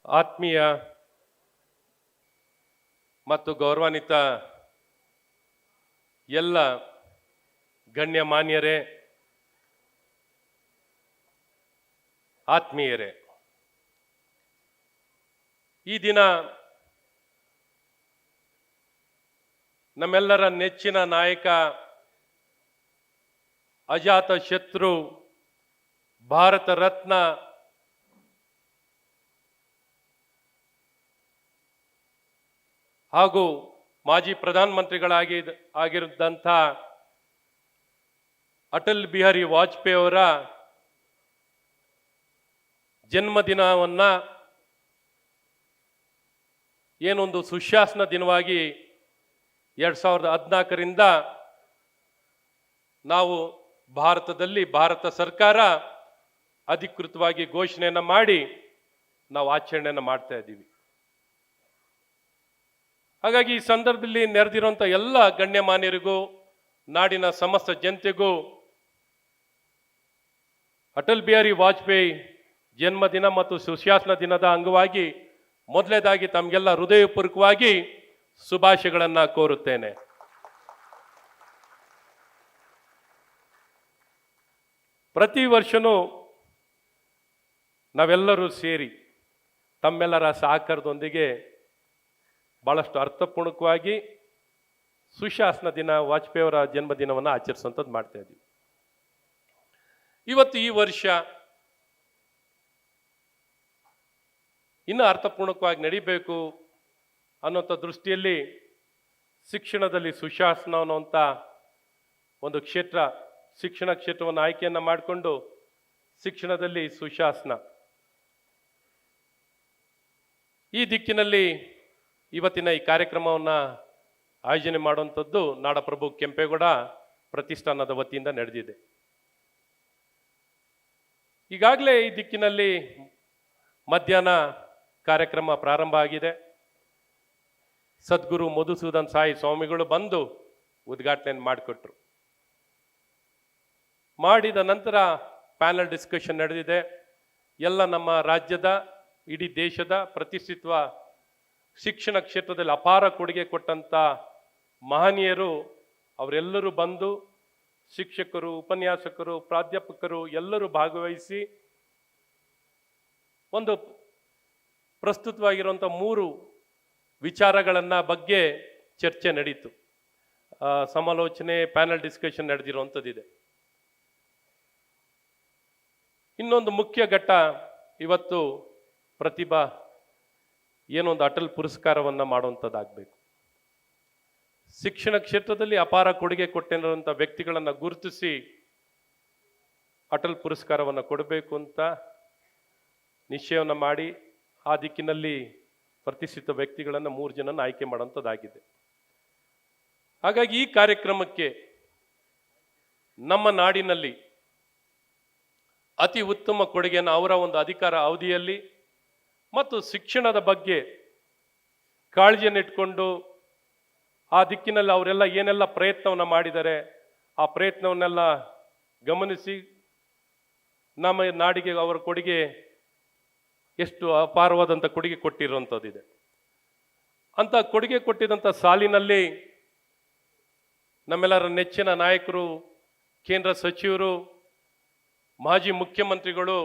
ಆತ್ಮೀಯ ಮತ್ತು ಗೌರವಾನ್ವಿತ ಎಲ್ಲ ಗಣ್ಯಮಾನ್ಯರೇ, ಆತ್ಮೀಯರೇ, ಈ ದಿನ ನಮ್ಮೆಲ್ಲರ ನೆಚ್ಚಿನ ನಾಯಕ, ಅಜಾತ ಶತ್ರು, ಭಾರತ ರತ್ನ ಹಾಗೂ ಮಾಜಿ ಪ್ರಧಾನಮಂತ್ರಿಗಳಾಗಿದ್ದಂಥ ಅಟಲ್ ಬಿಹಾರಿ ವಾಜಪೇಯಿ ಅವರ ಜನ್ಮದಿನವನ್ನ ಏನೊಂದು ಸುಶಾಸನ ದಿನವಾಗಿ 2014ರಿಂದ ನಾವು ಭಾರತದಲ್ಲಿ ಭಾರತ ಸರ್ಕಾರ ಅಧಿಕೃತವಾಗಿ ಘೋಷಣೆಯನ್ನು ಮಾಡಿ ನಾವು ಆಚರಣೆಯನ್ನು ಮಾಡ್ತಾ ಇದ್ದೀವಿ. ಹಾಗಾಗಿ ಈ ಸಂದರ್ಭದಲ್ಲಿ ನೆರೆದಿರುವಂಥ ಎಲ್ಲ ಗಣ್ಯಮಾನ್ಯರಿಗೂ, ನಾಡಿನ ಸಮಸ್ತ ಜನತೆಗೂ ಅಟಲ್ ಬಿಹಾರಿ ವಾಜಪೇಯಿ ಜನ್ಮದಿನ ಮತ್ತು ಸುಶಾಸನ ದಿನದ ಅಂಗವಾಗಿ ಮೊದಲನೇದಾಗಿ ತಮಗೆಲ್ಲ ಹೃದಯಪೂರ್ವಕವಾಗಿ ಶುಭಾಶಯಗಳನ್ನು ಕೋರುತ್ತೇನೆ. ಪ್ರತಿ ವರ್ಷನೂ ನಾವೆಲ್ಲರೂ ಸೇರಿ ತಮ್ಮೆಲ್ಲರ ಸಹಕಾರದೊಂದಿಗೆ ಬಹಳಷ್ಟು ಅರ್ಥಪೂರ್ಣಕವಾಗಿ ಸುಶಾಸನ ದಿನ, ವಾಜಪೇಯಿ ಅವರ ಜನ್ಮದಿನವನ್ನು ಆಚರಿಸುವಂಥದ್ದು ಮಾಡ್ತಾ ಇದ್ದೀವಿ. ಇವತ್ತು ಈ ವರ್ಷ ಇನ್ನೂ ಅರ್ಥಪೂರ್ಣಕವಾಗಿ ನಡಿಬೇಕು ಅನ್ನೋಂಥ ದೃಷ್ಟಿಯಲ್ಲಿ ಶಿಕ್ಷಣದಲ್ಲಿ ಸುಶಾಸನ ಅನ್ನುವಂಥ ಒಂದು ಕ್ಷೇತ್ರ, ಶಿಕ್ಷಣ ಕ್ಷೇತ್ರವನ್ನು ಆಯ್ಕೆಯನ್ನು ಮಾಡಿಕೊಂಡು ಶಿಕ್ಷಣದಲ್ಲಿ ಸುಶಾಸನ ಈ ದಿಕ್ಕಿನಲ್ಲಿ ಇವತ್ತಿನ ಈ ಕಾರ್ಯಕ್ರಮವನ್ನು ಆಯೋಜನೆ ಮಾಡುವಂಥದ್ದು ನಾಡಪ್ರಭು ಕೆಂಪೇಗೌಡ ಪ್ರತಿಷ್ಠಾನದ ವತಿಯಿಂದ ನಡೆದಿದೆ. ಈಗಾಗಲೇ ಈ ದಿಕ್ಕಿನಲ್ಲಿ ಮಧ್ಯಾಹ್ನ ಕಾರ್ಯಕ್ರಮ ಪ್ರಾರಂಭ ಆಗಿದೆ. ಸದ್ಗುರು ಮಧುಸೂದನ್ ಸಾಯಿ ಸ್ವಾಮಿಗಳು ಬಂದು ಉದ್ಘಾಟನೆ ಮಾಡಿಕೊಟ್ರು. ಮಾಡಿದ ನಂತರ ಪ್ಯಾನಲ್ ಡಿಸ್ಕಷನ್ ನಡೆದಿದೆ. ಎಲ್ಲ ನಮ್ಮ ರಾಜ್ಯದ, ಇಡೀ ದೇಶದ ಪ್ರತಿಷ್ಠಿತ ಶಿಕ್ಷಣ ಕ್ಷೇತ್ರದಲ್ಲಿ ಅಪಾರ ಕೊಡುಗೆ ಕೊಟ್ಟಂಥ ಮಹನೀಯರು ಅವರೆಲ್ಲರೂ ಬಂದು, ಶಿಕ್ಷಕರು, ಉಪನ್ಯಾಸಕರು, ಪ್ರಾಧ್ಯಾಪಕರು ಎಲ್ಲರೂ ಭಾಗವಹಿಸಿ ಒಂದು ಪ್ರಸ್ತುತವಾಗಿರುವಂಥ 3 ವಿಚಾರಗಳನ್ನು ಬಗ್ಗೆ ಚರ್ಚೆ ನಡೀತು. ಸಮಾಲೋಚನೆ, ಪ್ಯಾನಲ್ ಡಿಸ್ಕಷನ್ ನಡೆದಿರುವಂಥದ್ದಿದೆ. ಇನ್ನೊಂದು ಮುಖ್ಯ ಘಟ್ಟ ಇವತ್ತು ಪ್ರತಿಭಾ ಏನೊಂದು ಅಟಲ್ ಪುರಸ್ಕಾರವನ್ನು ಮಾಡುವಂಥದ್ದಾಗಬೇಕು. ಶಿಕ್ಷಣ ಕ್ಷೇತ್ರದಲ್ಲಿ ಅಪಾರ ಕೊಡುಗೆ ಕೊಟ್ಟಿರುವಂಥ ವ್ಯಕ್ತಿಗಳನ್ನು ಗುರುತಿಸಿ ಅಟಲ್ ಪುರಸ್ಕಾರವನ್ನು ಕೊಡಬೇಕು ಅಂತ ನಿಶ್ಚಯವನ್ನು ಮಾಡಿ ಆ ದಿಕ್ಕಿನಲ್ಲಿ ಪ್ರತಿಷ್ಠಿತ ವ್ಯಕ್ತಿಗಳನ್ನು 3 ಜನನ ಆಯ್ಕೆ ಮಾಡುವಂಥದ್ದಾಗಿದೆ. ಹಾಗಾಗಿ ಈ ಕಾರ್ಯಕ್ರಮಕ್ಕೆ ನಮ್ಮ ನಾಡಿನಲ್ಲಿ ಅತಿ ಉತ್ತಮ ಕೊಡುಗೆಯನ್ನು ಅವರ ಒಂದು ಅಧಿಕಾರ ಅವಧಿಯಲ್ಲಿ ಮತ್ತು ಶಿಕ್ಷಣದ ಬಗ್ಗೆ ಕಾಳಜಿಯನ್ನು ಇಟ್ಕೊಂಡು ಆ ದಿಕ್ಕಿನಲ್ಲಿ ಅವರೆಲ್ಲ ಏನೆಲ್ಲ ಪ್ರಯತ್ನವನ್ನು ಮಾಡಿದ್ದಾರೆ, ಆ ಪ್ರಯತ್ನವನ್ನೆಲ್ಲ ಗಮನಿಸಿ ನಮ್ಮ ನಾಡಿಗೆ ಅವರ ಕೊಡುಗೆ ಎಷ್ಟು ಅಪಾರವಾದಂಥ ಕೊಡುಗೆ ಕೊಟ್ಟಿರುವಂಥದ್ದಿದೆ. ಅಂತ ಕೊಡುಗೆ ಕೊಟ್ಟಿದ್ದಂಥ ಸಾಲಿನಲ್ಲಿ ನಮ್ಮೆಲ್ಲರ ನೆಚ್ಚಿನ ನಾಯಕರು, ಕೇಂದ್ರ ಸಚಿವರು, ಮಾಜಿ ಮುಖ್ಯಮಂತ್ರಿಗಳು,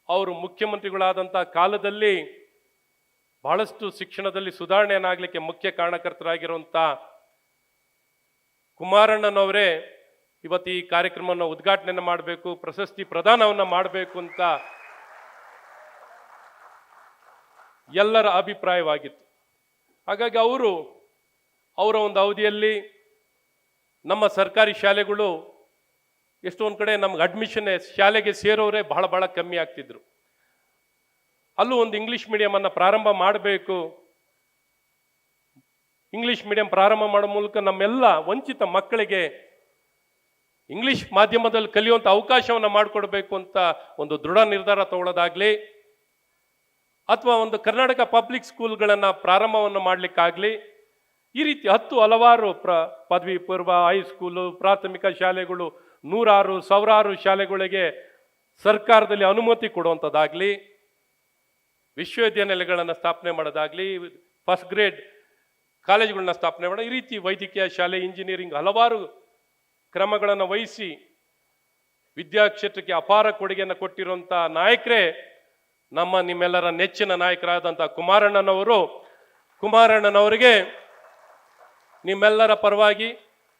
ಅವರು ಮುಖ್ಯಮಂತ್ರಿಗಳಾದಂಥ ಕಾಲದಲ್ಲಿ ಬಹಳಷ್ಟು ಶಿಕ್ಷಣದಲ್ಲಿ ಸುಧಾರಣೆಯನ್ನಾಗಲಿಕ್ಕೆ ಮುಖ್ಯ ಕಾರಣಕರ್ತರಾಗಿರುವಂಥ ಕುಮಾರಣ್ಣನವರೇ ಇವತ್ತು ಈ ಕಾರ್ಯಕ್ರಮವನ್ನು ಉದ್ಘಾಟನೆಯನ್ನು ಮಾಡಬೇಕು, ಪ್ರಶಸ್ತಿ ಪ್ರದಾನವನ್ನು ಮಾಡಬೇಕು ಅಂತ ಎಲ್ಲರ ಅಭಿಪ್ರಾಯವಾಗಿತ್ತು. ಹಾಗಾಗಿ ಅವರ ಒಂದು ಅವಧಿಯಲ್ಲಿ ನಮ್ಮ ಸರ್ಕಾರಿ ಶಾಲೆಗಳು ಎಷ್ಟೊಂದು ಕಡೆ ನಮ್ಗೆ ಅಡ್ಮಿಷನ್ ಶಾಲೆಗೆ ಸೇರೋರೇ ಬಹಳ ಕಮ್ಮಿ ಆಗ್ತಿದ್ರು. ಅಲ್ಲೂ ಒಂದು ಇಂಗ್ಲಿಷ್ ಮೀಡಿಯಮನ್ನು ಪ್ರಾರಂಭ ಮಾಡಬೇಕು. ಇಂಗ್ಲಿಷ್ ಮೀಡಿಯಂ ಪ್ರಾರಂಭ ಮಾಡೋ ಮೂಲಕ ನಮ್ಮೆಲ್ಲ ವಂಚಿತ ಮಕ್ಕಳಿಗೆ ಇಂಗ್ಲಿಷ್ ಮಾಧ್ಯಮದಲ್ಲಿ ಕಲಿಯುವಂಥ ಅವಕಾಶವನ್ನು ಮಾಡಿಕೊಡ್ಬೇಕು ಅಂತ ಒಂದು ದೃಢ ನಿರ್ಧಾರ ತಗೊಳ್ಳೋದಾಗ್ಲಿ, ಅಥವಾ ಒಂದು ಕರ್ನಾಟಕ ಪಬ್ಲಿಕ್ ಸ್ಕೂಲ್ಗಳನ್ನು ಪ್ರಾರಂಭವನ್ನು ಮಾಡಲಿಕ್ಕಾಗಲಿ, ಈ ರೀತಿ ಹಲವಾರು ಪದವಿ ಪೂರ್ವ, ಹೈಸ್ಕೂಲು, ಪ್ರಾಥಮಿಕ ಶಾಲೆಗಳು, 100 ಸಾವಿರಾರು ಶಾಲೆಗಳಿಗೆ ಸರ್ಕಾರದಲ್ಲಿ ಅನುಮತಿ ಕೊಡುವಂಥದ್ದಾಗಲಿ, ವಿಶ್ವವಿದ್ಯಾನಿಲಯಗಳನ್ನು ಸ್ಥಾಪನೆ ಮಾಡೋದಾಗಲಿ, ಫಸ್ಟ್ ಗ್ರೇಡ್ ಕಾಲೇಜುಗಳನ್ನ ಸ್ಥಾಪನೆ ಮಾಡೋ, ಈ ರೀತಿ ವೈದ್ಯಕೀಯ ಶಾಲೆ, ಇಂಜಿನಿಯರಿಂಗ್ ಹಲವಾರು ಕ್ರಮಗಳನ್ನು ವಹಿಸಿ ವಿದ್ಯಾಕ್ಷೇತ್ರಕ್ಕೆ ಅಪಾರ ಕೊಡುಗೆಯನ್ನು ಕೊಟ್ಟಿರುವಂಥ ನಾಯಕರೇ ನಿಮ್ಮೆಲ್ಲರ ನೆಚ್ಚಿನ ನಾಯಕರಾದಂಥ ಕುಮಾರಣ್ಣನವರಿಗೆ ನಿಮ್ಮೆಲ್ಲರ ಪರವಾಗಿ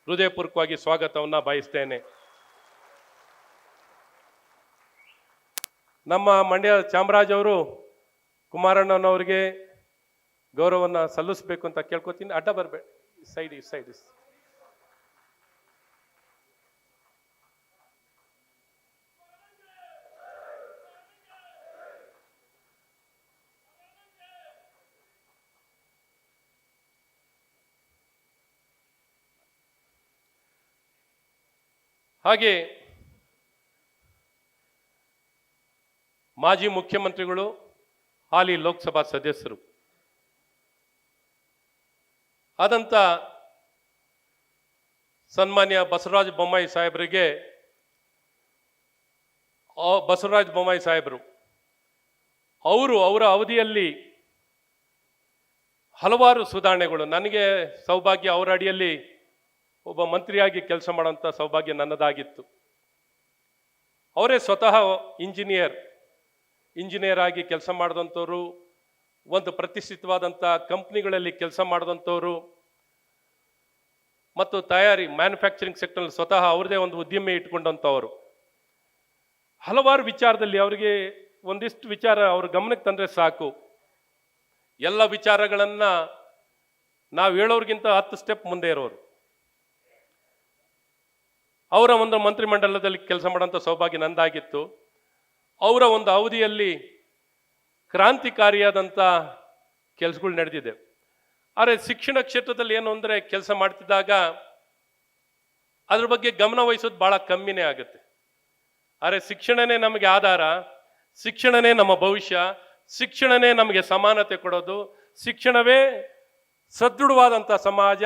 ಹೃದಯಪೂರ್ವಕವಾಗಿ ಸ್ವಾಗತವನ್ನು ಬಯಸ್ತೇನೆ. ನಮ್ಮ ಮಂಡ್ಯ ಚಾಮರಾಜ್ ಅವರು ಕುಮಾರಣ್ಣನವರಿಗೆ ಗೌರವವನ್ನು ಸಲ್ಲಿಸಬೇಕು ಅಂತ ಕೇಳ್ಕೊತೀನಿ. ಅಡ್ಡ ಬರಬೇಡಿ, ಸೈಡ್. ಹಾಗೆ ಮಾಜಿ ಮುಖ್ಯಮಂತ್ರಿಗಳು, ಹಾಲಿ ಲೋಕಸಭಾ ಸದಸ್ಯರು ಆದಂಥ ಸನ್ಮಾನ್ಯ ಬಸವರಾಜ ಬೊಮ್ಮಾಯಿ ಸಾಹೇಬರು ಅವರ ಅವಧಿಯಲ್ಲಿ ಹಲವಾರು ಸುಧಾರಣೆಗಳು, ನನಗೆ ಸೌಭಾಗ್ಯ ಅವರ ಅಡಿಯಲ್ಲಿ ಒಬ್ಬ ಮಂತ್ರಿಯಾಗಿ ಕೆಲಸ ಮಾಡೋಂಥ ಸೌಭಾಗ್ಯ ನನ್ನದಾಗಿತ್ತು. ಅವರೇ ಸ್ವತಃ ಇಂಜಿನಿಯರ್ ಆಗಿ ಕೆಲಸ ಮಾಡಿದಂಥವ್ರು, ಒಂದು ಪ್ರತಿಷ್ಠಿತವಾದಂಥ ಕಂಪ್ನಿಗಳಲ್ಲಿ ಕೆಲಸ ಮಾಡಿದಂಥವ್ರು, ಮತ್ತು ಮ್ಯಾನುಫ್ಯಾಕ್ಚರಿಂಗ್ ಸೆಕ್ಟರ್ನಲ್ಲಿ ಸ್ವತಃ ಅವ್ರದೇ ಒಂದು ಉದ್ಯಮ ಇಟ್ಕೊಂಡಂಥವ್ರು. ಹಲವಾರು ವಿಚಾರದಲ್ಲಿ ಅವರಿಗೆ ಒಂದಿಷ್ಟು ವಿಚಾರ ಅವ್ರ ಗಮನಕ್ಕೆ ತಂದರೆ ಸಾಕು, ಎಲ್ಲ ವಿಚಾರಗಳನ್ನು ನಾವು ಹೇಳೋರ್ಗಿಂತ 10 ಸ್ಟೆಪ್ ಮುಂದೆ ಇರೋರು. ಅವರ ಒಂದು ಮಂತ್ರಿಮಂಡಲದಲ್ಲಿ ಕೆಲಸ ಮಾಡೋಂಥ ಸೌಭಾಗ್ಯ ನಂದಾಗಿತ್ತು. ಅವರ ಒಂದು ಅವಧಿಯಲ್ಲಿ ಕ್ರಾಂತಿಕಾರಿಯಾದಂಥ ಕೆಲಸಗಳು ನಡೆದಿದೆ. ಆದರೆ ಶಿಕ್ಷಣ ಕ್ಷೇತ್ರದಲ್ಲಿ ಏನು ಅಂದರೆ ಕೆಲಸ ಮಾಡ್ತಿದ್ದಾಗ ಅದ್ರ ಬಗ್ಗೆ ಗಮನ ವಹಿಸೋದು ಭಾಳ ಕಮ್ಮಿನೇ ಆಗುತ್ತೆ. ಆದರೆ ಶಿಕ್ಷಣನೇ ನಮಗೆ ಆಧಾರ, ಶಿಕ್ಷಣನೇ ನಮ್ಮ ಭವಿಷ್ಯ, ಶಿಕ್ಷಣನೇ ನಮಗೆ ಸಮಾನತೆ ಕೊಡೋದು, ಶಿಕ್ಷಣವೇ ಸದೃಢವಾದಂಥ ಸಮಾಜ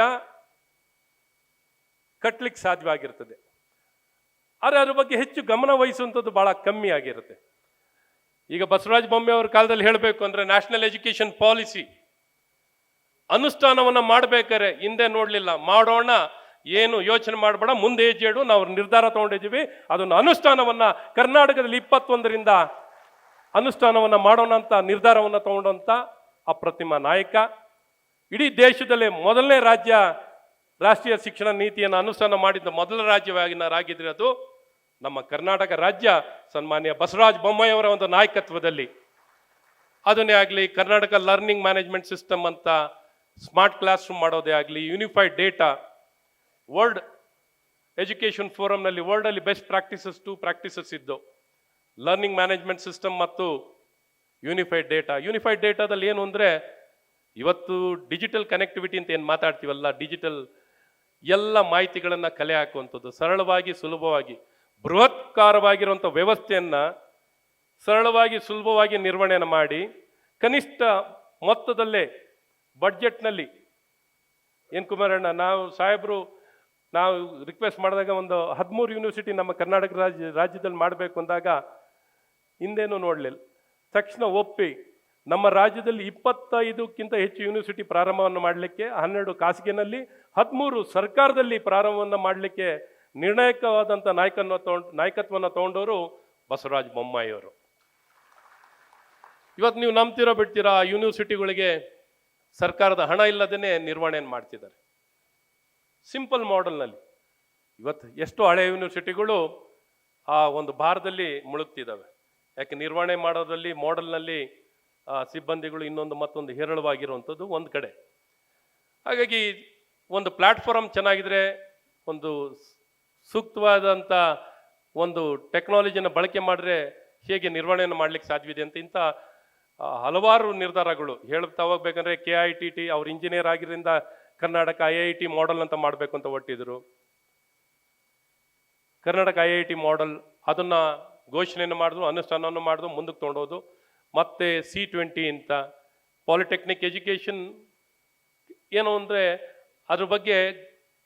ಕಟ್ಟಲಿಕ್ಕೆ ಸಾಧ್ಯವಾಗಿರ್ತದೆ. ಆದರೆ ಅದ್ರ ಬಗ್ಗೆ ಹೆಚ್ಚು ಗಮನ ವಹಿಸುವಂಥದ್ದು ಭಾಳ ಕಮ್ಮಿ ಆಗಿರುತ್ತೆ. ಈಗ ಬಸವರಾಜ ಬೊಮ್ಮಾಯಿ ಅವ್ರ ಕಾಲದಲ್ಲಿ ಹೇಳಬೇಕು ಅಂದರೆ ನ್ಯಾಷನಲ್ ಎಜುಕೇಷನ್ ಪಾಲಿಸಿ ಅನುಷ್ಠಾನವನ್ನು ಮಾಡಬೇಕಾರೆ ಹಿಂದೆ ನೋಡಲಿಲ್ಲ, ಮಾಡೋಣ, ಏನು ಯೋಚನೆ ಮಾಡಬೇಡ, ಮುಂದೆ ಹೆಜ್ಜೆಡು, ನಾವು ನಿರ್ಧಾರ ತಗೊಂಡಿದ್ದೀವಿ, ಅದನ್ನು ಅನುಷ್ಠಾನವನ್ನು ಕರ್ನಾಟಕದಲ್ಲಿ 21ರಿಂದ ಅನುಷ್ಠಾನವನ್ನು ಮಾಡೋಣ ಅಂತ ನಿರ್ಧಾರವನ್ನು ತಗೊಂಡಂಥ ಅಪ್ರತಿಮ ನಾಯಕ. ಇಡೀ ದೇಶದಲ್ಲೇ ಮೊದಲನೇ ರಾಷ್ಟ್ರೀಯ ಶಿಕ್ಷಣ ನೀತಿಯನ್ನು ಅನುಷ್ಠಾನ ಮಾಡಿದ್ದ ಮೊದಲ ರಾಜ್ಯವಾಗಿದ್ರೆ ಅದು ನಮ್ಮ ಕರ್ನಾಟಕ ರಾಜ್ಯ ಸನ್ಮಾನ್ಯ ಬಸವರಾಜ ಬೊಮ್ಮಾಯಿ ಅವರ ಒಂದು ನಾಯಕತ್ವದಲ್ಲಿ. ಅದನ್ನೇ ಆಗಲಿ, ಕರ್ನಾಟಕ ಲರ್ನಿಂಗ್ ಮ್ಯಾನೇಜ್ಮೆಂಟ್ ಸಿಸ್ಟಮ್ ಅಂತ ಸ್ಮಾರ್ಟ್ ಕ್ಲಾಸ್ ರೂಮ್ ಮಾಡೋದೇ ಆಗಲಿ, ಯೂನಿಫೈಡ್ ಡೇಟಾ, ವರ್ಲ್ಡ್ ಎಜುಕೇಷನ್ ಫೋರಮ್ನಲ್ಲಿ ವರ್ಲ್ಡಲ್ಲಿ ಬೆಸ್ಟ್ ಪ್ರಾಕ್ಟೀಸಸ್ ಇದ್ದು ಲರ್ನಿಂಗ್ ಮ್ಯಾನೇಜ್ಮೆಂಟ್ ಸಿಸ್ಟಮ್ ಮತ್ತು ಯೂನಿಫೈಡ್ ಡೇಟಾದಲ್ಲಿ ಏನು ಅಂದರೆ ಇವತ್ತು ಡಿಜಿಟಲ್ ಕನೆಕ್ಟಿವಿಟಿ ಅಂತ ಏನು ಮಾತಾಡ್ತೀವಲ್ಲ, ಡಿಜಿಟಲ್ ಎಲ್ಲ ಮಾಹಿತಿಗಳನ್ನು ಕಲೆ ಹಾಕುವಂಥದ್ದು, ಸರಳವಾಗಿ ಸುಲಭವಾಗಿ ಬೃಹತ್ಕಾರವಾಗಿರುವಂಥ ವ್ಯವಸ್ಥೆಯನ್ನು ಸರಳವಾಗಿ ಸುಲಭವಾಗಿ ನಿರ್ವಹಣೆಯನ್ನು ಮಾಡಿ ಕನಿಷ್ಠ ಮೊತ್ತದಲ್ಲೇ ಬಡ್ಜೆಟ್ನಲ್ಲಿ ಏನು ಕುಮಾರಣ್ಣ ನಾವು ರಿಕ್ವೆಸ್ಟ್ ಮಾಡಿದಾಗ ಒಂದು 13 ಯೂನಿವರ್ಸಿಟಿ ನಮ್ಮ ಕರ್ನಾಟಕ ರಾಜ್ಯದಲ್ಲಿ ಮಾಡಬೇಕು ಅಂದಾಗ ಹಿಂದೇನೂ ನೋಡಲಿಲ್ಲ, ತಕ್ಷಣ ಒಪ್ಪಿ ನಮ್ಮ ರಾಜ್ಯದಲ್ಲಿ 25ಕ್ಕಿಂತ ಹೆಚ್ಚು ಯೂನಿವರ್ಸಿಟಿ ಪ್ರಾರಂಭವನ್ನು ಮಾಡಲಿಕ್ಕೆ, 12 ಖಾಸಗಿನಲ್ಲಿ 13 ಸರ್ಕಾರದಲ್ಲಿ ಪ್ರಾರಂಭವನ್ನು ಮಾಡಲಿಕ್ಕೆ ನಿರ್ಣಾಯಕವಾದಂಥ ನಾಯಕತ್ವವನ್ನು ತಗೊಂಡವರು ಬಸವರಾಜ ಬೊಮ್ಮಾಯಿ ಅವರು. ಇವತ್ತು ನೀವು ನಂಬ್ತಿರೋ ಬಿಡ್ತೀರಾ, ಯೂನಿವರ್ಸಿಟಿಗಳಿಗೆ ಸರ್ಕಾರದ ಹಣ ಇಲ್ಲದೇ ನಿರ್ವಹಣೆಯನ್ನು ಮಾಡ್ತಿದ್ದಾರೆ ಸಿಂಪಲ್ ಮಾಡೆಲ್ನಲ್ಲಿ. ಇವತ್ತು ಎಷ್ಟೋ ಹಳೆ ಯೂನಿವರ್ಸಿಟಿಗಳು ಆ ಒಂದು ಭಾರದಲ್ಲಿ ಮುಳುಗ್ತಿದ್ದಾವೆ. ಯಾಕೆ ನಿರ್ವಹಣೆ ಮಾಡೋದ್ರಲ್ಲಿ ಮಾಡೆಲ್ನಲ್ಲಿ ಸಿಬ್ಬಂದಿಗಳು ಮತ್ತೊಂದು ಹೇರಳವಾಗಿರುವಂಥದ್ದು ಒಂದು ಕಡೆ. ಹಾಗಾಗಿ ಒಂದು ಪ್ಲಾಟ್ಫಾರ್ಮ್ ಚೆನ್ನಾಗಿದ್ರೆ, ಒಂದು ಸೂಕ್ತವಾದಂಥ ಒಂದು ಟೆಕ್ನಾಲಜಿನ ಬಳಕೆ ಮಾಡಿದ್ರೆ ಹೇಗೆ ನಿರ್ವಹಣೆಯನ್ನು ಮಾಡಲಿಕ್ಕೆ ಸಾಧ್ಯವಿದೆ ಅಂತ ಇಂಥ ಹಲವಾರು ನಿರ್ಧಾರಗಳು ಹೇಳ್ತಾ ಹೋಗ್ಬೇಕಂದ್ರೆ KITT ಅವ್ರು ಇಂಜಿನಿಯರ್ ಆಗಿದ್ದರಿಂದ ಕರ್ನಾಟಕ IIT ಮಾಡೆಲ್ ಅಂತ ಮಾಡಬೇಕು ಅಂತ ಹೊಟ್ಟಿದ್ರು. ಕರ್ನಾಟಕ IIT ಮಾಡೆಲ್ ಅದನ್ನು ಘೋಷಣೆಯನ್ನು ಮಾಡಿದ್ರು, ಅನುಷ್ಠಾನವನ್ನು ಮಾಡಿದ್ರು, ಮುಂದಕ್ಕೆ ತೊಗೊಂಡೋದು. ಮತ್ತು C20 ಅಂತ ಪಾಲಿಟೆಕ್ನಿಕ್ ಎಜುಕೇಷನ್ ಏನು ಅಂದರೆ ಅದ್ರ ಬಗ್ಗೆ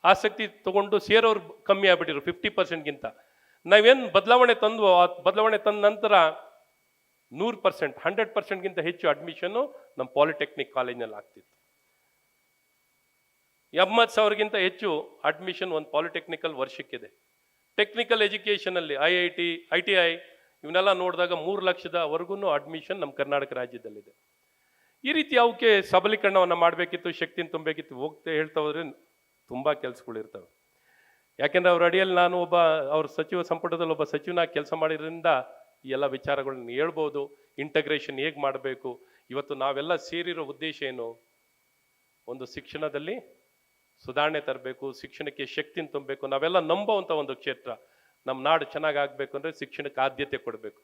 ಆಸಕ್ತಿ ತಗೊಂಡು ಸೇರೋರು ಕಮ್ಮಿ ಆಗ್ಬಿಟ್ಟಿರು 50%ಗಿಂತ. ನಾವೇನು ಬದಲಾವಣೆ ತಂದು ಆ ಬದಲಾವಣೆ ತಂದ ನಂತರ 100%, 100%ಗಿಂತ ಹೆಚ್ಚು ಅಡ್ಮಿಷನ್ನು ನಮ್ಮ ಪಾಲಿಟೆಕ್ನಿಕ್ ಕಾಲೇಜ್ನಲ್ಲಿ ಆಗ್ತಿತ್ತು. 80,000ಗಿಂತ ಹೆಚ್ಚು ಅಡ್ಮಿಷನ್ ಒಂದು ಪಾಲಿಟೆಕ್ನಿಕಲ್ ವರ್ಷಕ್ಕಿದೆ. ಟೆಕ್ನಿಕಲ್ ಎಜುಕೇಷನಲ್ಲಿ IIT, ಇವನ್ನೆಲ್ಲ ನೋಡಿದಾಗ 3 ಲಕ್ಷದವರೆಗೂ ಅಡ್ಮಿಷನ್ ನಮ್ಮ ಕರ್ನಾಟಕ ರಾಜ್ಯದಲ್ಲಿದೆ. ಈ ರೀತಿ ಅವಕ್ಕೆ ಸಬಲೀಕರಣವನ್ನು ಮಾಡಬೇಕಿತ್ತು, ಶಕ್ತಿನ ತುಂಬಬೇಕಿತ್ತು. ಹೇಳ್ತಾ ಹೋದ್ರೆ ತುಂಬ ಕೆಲಸಗಳಿರ್ತವೆ. ಯಾಕೆಂದರೆ ಅವ್ರ ಅಡಿಯಲ್ಲಿ ನಾನು ಅವ್ರ ಸಚಿವ ಸಂಪುಟದಲ್ಲಿ ಒಬ್ಬ ಸಚಿವನಾಗಿ ಕೆಲಸ ಮಾಡಿದ್ರಿಂದ ಈ ಎಲ್ಲ ವಿಚಾರಗಳನ್ನ ಹೇಳ್ಬೋದು. ಇಂಟಗ್ರೇಷನ್ ಹೇಗೆ ಮಾಡಬೇಕು, ಇವತ್ತು ನಾವೆಲ್ಲ ಸೇರಿರೋ ಉದ್ದೇಶ ಏನು, ಒಂದು ಶಿಕ್ಷಣದಲ್ಲಿ ಸುಧಾರಣೆ ತರಬೇಕು, ಶಿಕ್ಷಣಕ್ಕೆ ಶಕ್ತಿನ ತುಂಬಬೇಕು. ನಾವೆಲ್ಲ ನಂಬೋವಂಥ ಒಂದು ಕ್ಷೇತ್ರ, ನಮ್ಮ ನಾಡು ಚೆನ್ನಾಗಿ ಆಗಬೇಕು ಅಂದರೆ ಶಿಕ್ಷಣಕ್ಕೆ ಆದ್ಯತೆ ಕೊಡಬೇಕು.